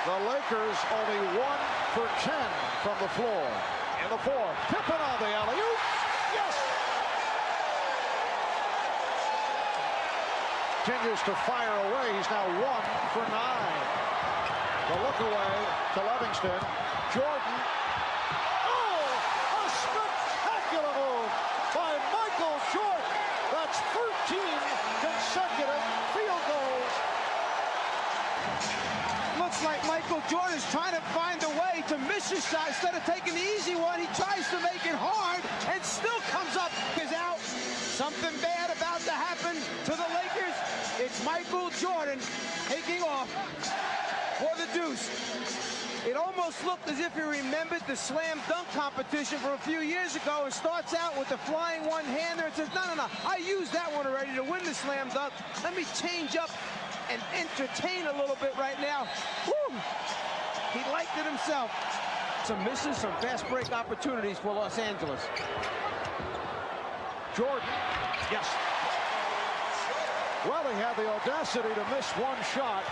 Speaker 3: The Lakers only 1 for 10 from the floor. In the fourth, Pippen on the alley-oop. Yes. Continues to fire away. He's now 1 for 9. The look away to Livingston. Jordan. Oh, a spectacular move by Michael Jordan. That's 13 consecutive field goals.
Speaker 4: Looks like Michael Jordan is trying to find a way to miss his shot. Instead of taking the easy one, he tries to make it hard and still comes up. Is out. Something bad about to happen to the Lakers. It's Michael Jordan taking off for the deuce.
Speaker 10: It almost looked as if he remembered the slam dunk competition from a few years ago and starts out with the flying one-hander and says, no, I used that one already to win the slam dunk. Let me change up and entertain a little bit right now. Woo! He liked it himself. Some misses, some fast break opportunities for Los Angeles.
Speaker 3: Jordan, yes. Well, he had the audacity to miss one shot,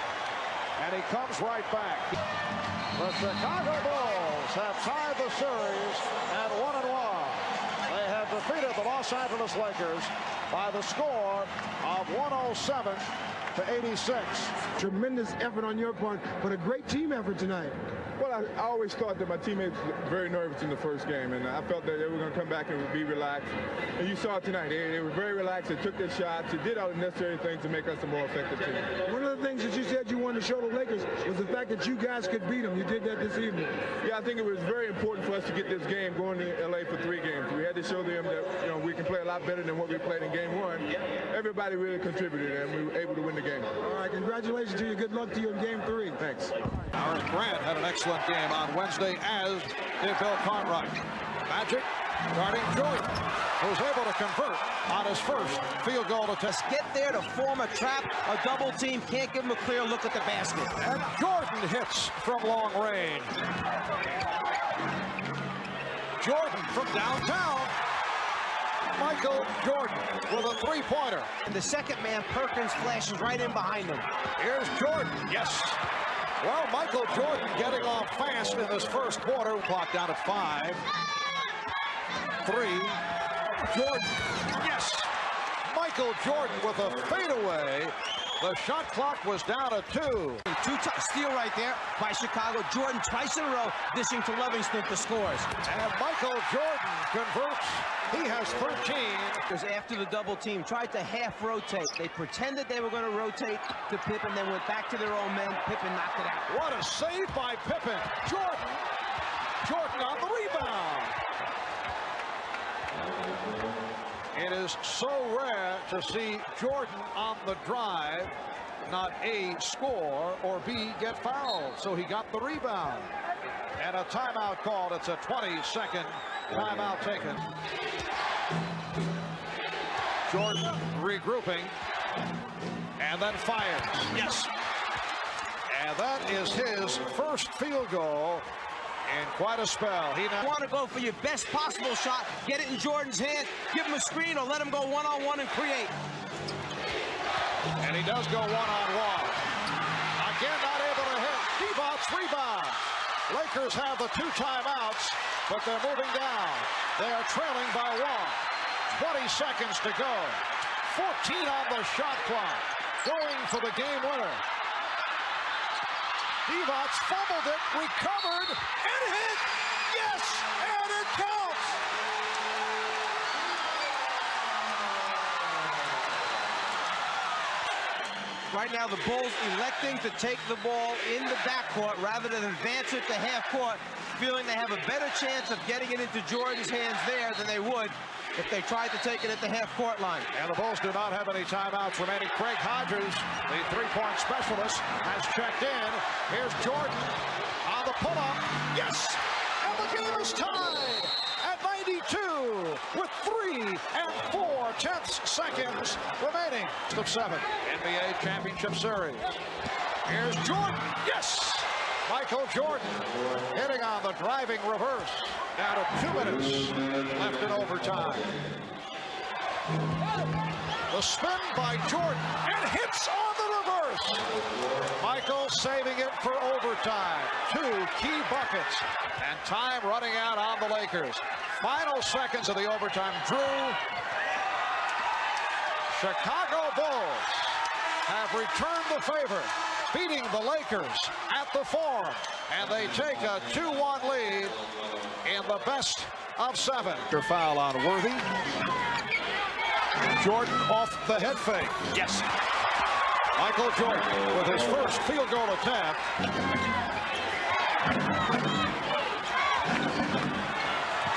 Speaker 3: and he comes right back. The Chicago Bulls have tied the series at 1-1. They have defeated the Los Angeles Lakers by the score of 107-86.
Speaker 11: Tremendous effort on your part, but a great team effort tonight.
Speaker 6: Well, I always thought that my teammates were very nervous in the first game, and I felt that they were going to come back and be relaxed. And you saw it tonight. They were very relaxed. They took their shots. They did all the necessary things to make us a more effective team.
Speaker 11: One of the things that you said you wanted to show the Lakers was the fact that you guys could beat them. You did that this evening.
Speaker 6: Yeah, I think it was very important for us to get this game going to L.A. for 3 games. We had to show them that we can play a lot better than what we played in Game 1. Everybody really contributed, and we were able to win the game.
Speaker 11: All right, congratulations to you. Good luck to you in Game 3.
Speaker 6: Thanks.
Speaker 3: Aaron Grant had an excellent game on Wednesday, as did Bill Cartwright. Magic guarding Jordan, who's able to convert on his first field goal attempt.
Speaker 10: Get there to form a trap, a double team, can't give him a clear look at the basket.
Speaker 3: And Jordan hits from long range. Jordan from downtown. Michael Jordan with a three-pointer.
Speaker 10: And the second man, Perkins, flashes right in behind him.
Speaker 3: Here's Jordan, yes. Well, Michael Jordan getting off fast in this first quarter. Clock down at 5. 3. Jordan, yes. Michael Jordan with a fadeaway. The shot clock was down at 2.
Speaker 10: Steal right there by Chicago. Jordan twice in a row dishing to Livingston for scores.
Speaker 3: And Michael Jordan converts. He has 13.
Speaker 10: Because after the double team tried to half rotate. They pretended they were going to rotate to Pippen, then went back to their own men. Pippen knocked it out.
Speaker 3: What a save by Pippen. Jordan on the rebound. It is so rare to see Jordan on the drive, not A, score, or B, get fouled. So he got the rebound. And a timeout called. It's a 20-second timeout taken. Jordan regrouping, and then fires. Yes. And that is his first field goal in quite a spell. He now
Speaker 10: want to go for your best possible shot, get it in Jordan's hand, give him a screen, or let him go one-on-one and create.
Speaker 3: And he does go one-on-one. Again, not able to hit. Devon's rebound. Lakers have the 2 timeouts, but they're moving down. They are trailing by 1. 20 seconds to go. 14 on the shot clock. Going for the game winner. Devon fumbled it, recovered, and hit. Yes, and it counts.
Speaker 10: Right now, the Bulls electing to take the ball in the backcourt rather than advance it to half court, feeling they have a better chance of getting it into Jordan's hands there than they would if they tried to take it at the half-court line.
Speaker 3: And the Bulls do not have any timeouts remaining. Craig Hodges, the three-point specialist, has checked in. Here's Jordan on the pull-up. Yes! And the game is tied at 92 with 3 4/10 seconds remaining. Of 7 NBA Championship Series. Here's Jordan. Yes! Michael Jordan hitting on the driving reverse. Down to 2 minutes left in overtime. The spin by Jordan and hits on the reverse. Michael saving it for overtime. 2 key buckets. And time running out on the Lakers. Final seconds of the overtime. Drew. Chicago Bulls have returned the favor, beating the Lakers at the Forum, and they take a 2-1 lead in the best of 7. Foul on Worthy. Jordan off the head fake. Yes. Michael Jordan with his first field goal attempt.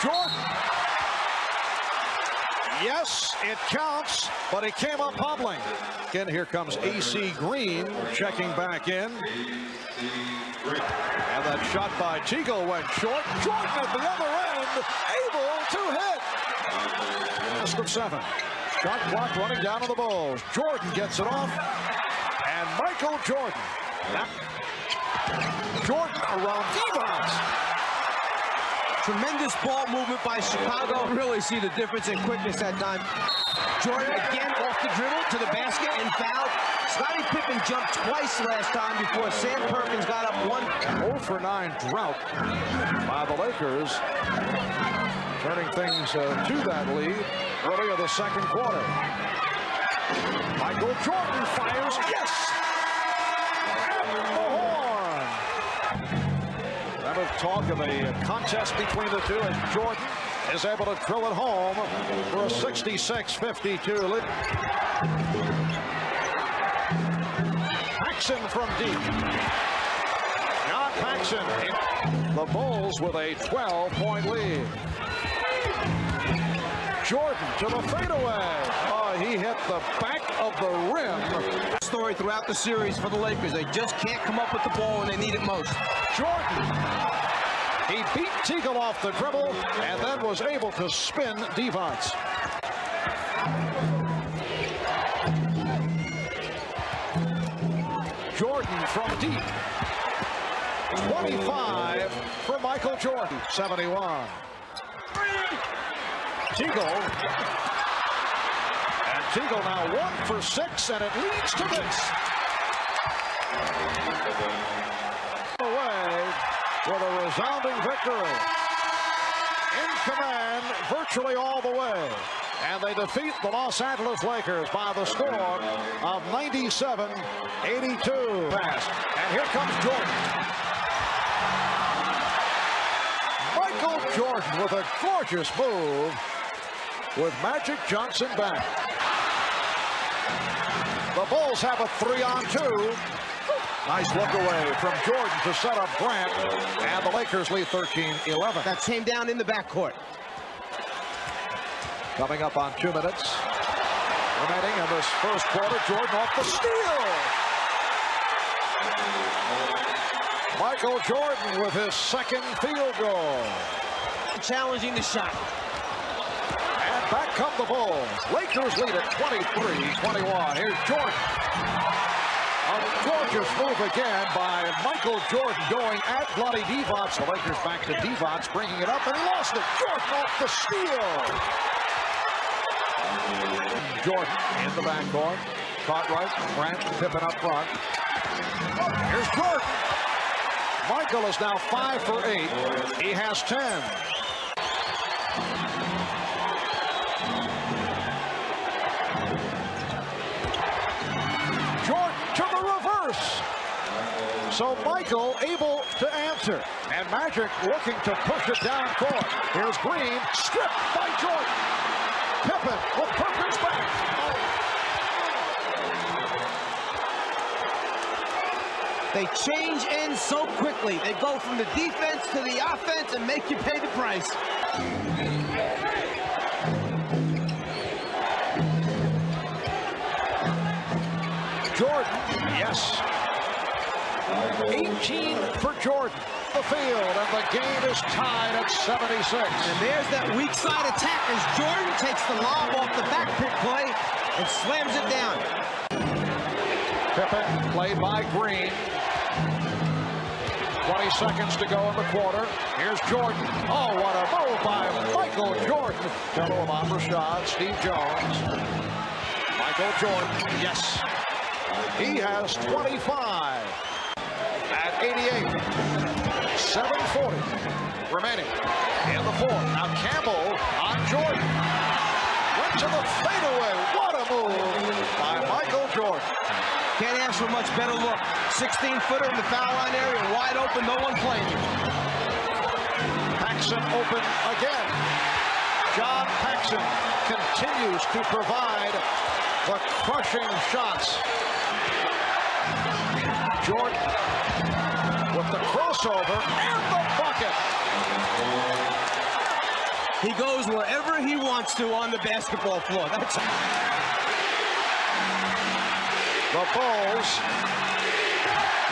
Speaker 3: Jordan. Yes. Yes, it counts, but he came up hobbling. Again, here comes AC Green checking back in. And that shot by Teagle went short. Jordan at the other end, able to hit. Last of 7. Shot clock running down to the Bulls. Jordan gets it off. And Michael Jordan. Jordan around Devons.
Speaker 4: Tremendous ball movement by Chicago. Really see the difference in quickness that time. Jordan again off the dribble to the basket and fouled. Scottie Pippen jumped twice last time before Sam Perkins got up 1.
Speaker 3: 0 for 9 drought by the Lakers. Turning things to that lead early in the second quarter. Michael Jordan fires. Yes! And the horn. That was talk of a contest between the two as Jordan is able to drill it home for a 66-52 lead. Paxson from deep. John Paxson. The Bulls with a 12-point lead. Jordan to the fadeaway. Oh, he hit the back of the rim.
Speaker 4: Story throughout the series for the Lakers. They just can't come up with the ball when they need it most.
Speaker 3: Jordan. He beat Teagle off the dribble and then was able to spin Devons. Jordan from deep. 25 for Michael Jordan. 71. Teagle. And Teagle now 1 for 6, and it leads to this. Away with a resounding victory. In command virtually all the way. And they defeat the Los Angeles Lakers by the score of 97-82. Pass. And here comes Jordan. Michael Jordan with a gorgeous move with Magic Johnson back. The Bulls have a 3-on-2. Nice look away from Jordan to set up Grant, and the Lakers lead 13-11.
Speaker 4: That came down in the backcourt.
Speaker 3: Coming up on 2 minutes remaining in this first quarter. Jordan off the steal. Michael Jordan with his second field goal.
Speaker 4: Challenging the shot.
Speaker 3: And back come the Bulls. Lakers lead at 23-21. Here's Jordan. A gorgeous move again by Michael Jordan going at bloody Devons. The Lakers back to Devons, bringing it up, and he lost it. Jordan off the steal. Jordan in the backcourt. Caught right. Grant, Pippen up front. Here's Jordan. Michael is now 5 for 8. He has 10. Jordan to the reverse. So Michael able to answer. And Magic looking to push it down court. Here's Green, stripped by Jordan. Pippen with Perkins back.
Speaker 4: They change ends so quickly. They go from the defense to the offense and make you pay the price.
Speaker 3: Jordan, yes. 18 for Jordan. The field, and the game is tied at 76.
Speaker 4: And there's that weak side attack as Jordan takes the lob off the back pick play and slams it down.
Speaker 3: Pippen played by Green. 20 seconds to go in the quarter. Here's Jordan. Oh, what a move by Michael Jordan. Fellow of Rashad, Steve Jones. Michael Jordan, yes. He has 25 at 88. 7:40 remaining in the fourth. Now Campbell on Jordan. Went to the fadeaway. What a move by Michael Jordan.
Speaker 4: Can't ask for much better look. 16-footer in the foul line area, wide open, no one playing you.
Speaker 3: Paxson open again. John Paxson continues to provide the crushing shots. Jordan with the crossover and the bucket.
Speaker 4: He goes wherever he wants to on the basketball floor. That's
Speaker 3: The Bulls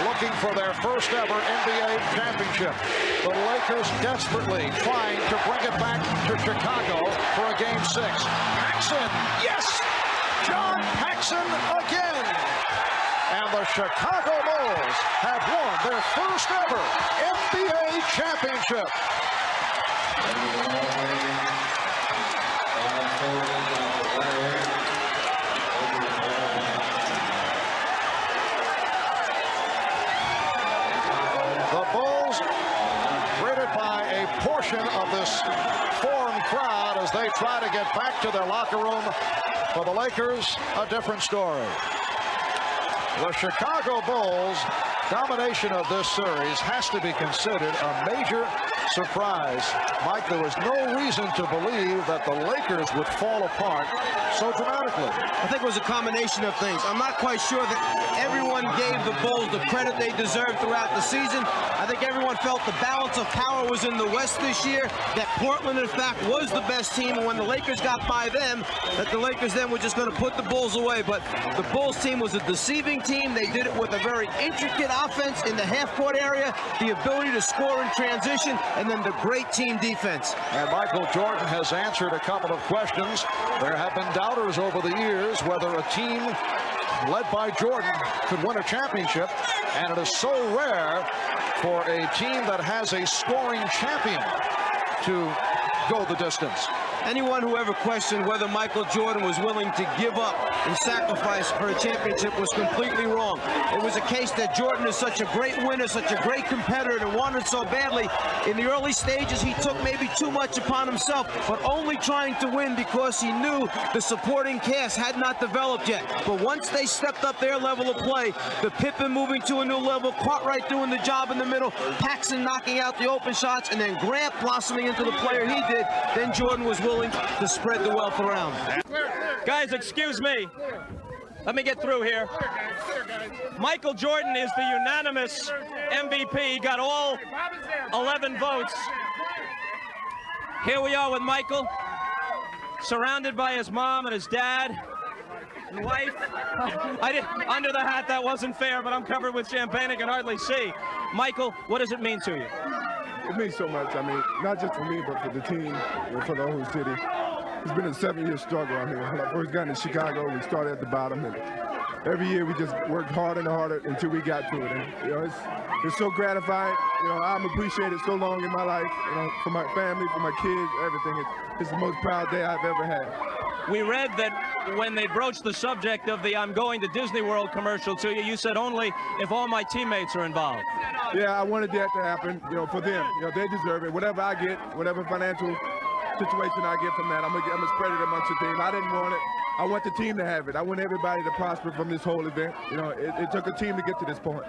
Speaker 3: looking for their first ever NBA championship. The Lakers desperately trying to bring it back to Chicago for a Game 6. Paxson, yes! John Paxson again! And the Chicago Bulls have won their first ever NBA championship. The Bulls, greeted by a portion of this foreign crowd as they try to get back to their locker room. For the Lakers, a different story. The Chicago Bulls' domination of this series has to be considered a major surprise. Mike, there was no reason to believe that the Lakers would fall apart so dramatically.
Speaker 4: I think it was a combination of things. I'm not quite sure that everyone gave the Bulls the credit they deserved throughout the season. I think everyone felt the balance of power was in the West this year, that Portland, in fact, was the best team, and when the Lakers got by them, that the Lakers then were just going to put the Bulls away. But the Bulls team was a deceiving team. They did it with a very intricate offense in the half-court area, the ability to score in transition, and then the great team defense.
Speaker 3: And Michael Jordan has answered a couple of questions. There have been doubters over the years whether a team led by Jordan could win a championship, and it is so rare for a team that has a scoring champion to go the distance.
Speaker 4: Anyone who ever questioned whether Michael Jordan was willing to give up and sacrifice for a championship was completely wrong. It was a case that Jordan is such a great winner, such a great competitor, and wanted so badly. In the early stages, he took maybe too much upon himself, but only trying to win because he knew the supporting cast had not developed yet. But once they stepped up their level of play, the Pippen moving to a new level, Cartwright doing the job in the middle, Paxson knocking out the open shots, and then Grant blossoming into the player he did, then Jordan was willing to spread the wealth around.
Speaker 2: Guys, excuse me. Let me get through here. Michael Jordan is the unanimous MVP. He got all 11 votes. Here we are with Michael, surrounded by his mom and his dad and wife. Under the hat, that wasn't fair, but I'm covered with champagne. I can hardly see. Michael, what does it mean to you?
Speaker 21: It means so much. I mean, not just for me, but for the team and for the whole city. It's been a 7-year struggle out here. When I first got into Chicago, we started at the bottom, and every year we just worked harder and harder until we got to it. And, you know, it's so gratifying. You know, I'm appreciated so long in my life, you know, for my family, for my kids, everything. It's the most proud day I've ever had.
Speaker 2: We read that when they broached the subject of the "I'm going to Disney World" commercial to you, you said only if all my teammates are involved.
Speaker 21: Yeah, I wanted that to happen, you know, for them. You know, they deserve it. Whatever I get, whatever financial situation I get from that, I'm gonna spread it amongst the team. I didn't want it. I want the team to have it. I want everybody to prosper from this whole event. You know, it took a team to get to this point.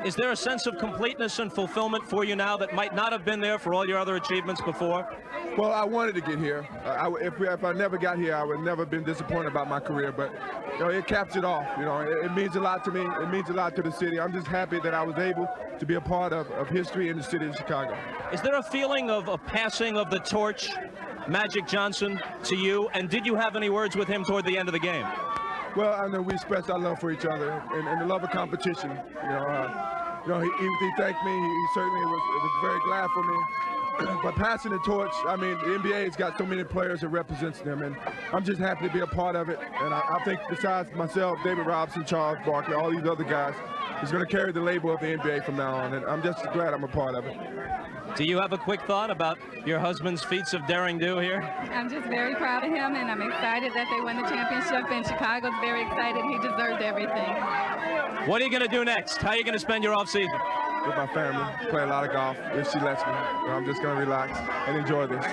Speaker 2: Is there a sense of completeness and fulfillment for you now that might not have been there for all your other achievements before?
Speaker 21: Well, I wanted to get here. If I never got here, I would never have been disappointed about my career. But you know, it caps it off. You know, it means a lot to me. It means a lot to the city. I'm just happy that I was able to be a part of history in the city of Chicago.
Speaker 2: Is there a feeling of a passing of the torch, Magic Johnson, to you? And did you have any words with him toward the end of the game?
Speaker 21: Well, I know we expressed our love for each other and the love of competition. You know, he thanked me. He certainly was very glad for me. But passing the torch, I mean, the NBA's got so many players that represents them, and I'm just happy to be a part of it. And I think besides myself, David Robinson, Charles Barkley, all these other guys, is going to carry the label of the NBA from now on, and I'm just glad I'm a part of it.
Speaker 2: Do you have a quick thought about your husband's feats of daring do here?
Speaker 5: I'm just very proud of him, and I'm excited that they won the championship, and Chicago's very excited. He deserved everything.
Speaker 2: What are you going to do next? How are you going to spend your off season?
Speaker 21: With my family, play a lot of golf if she lets me. I'm just going to relax and enjoy this.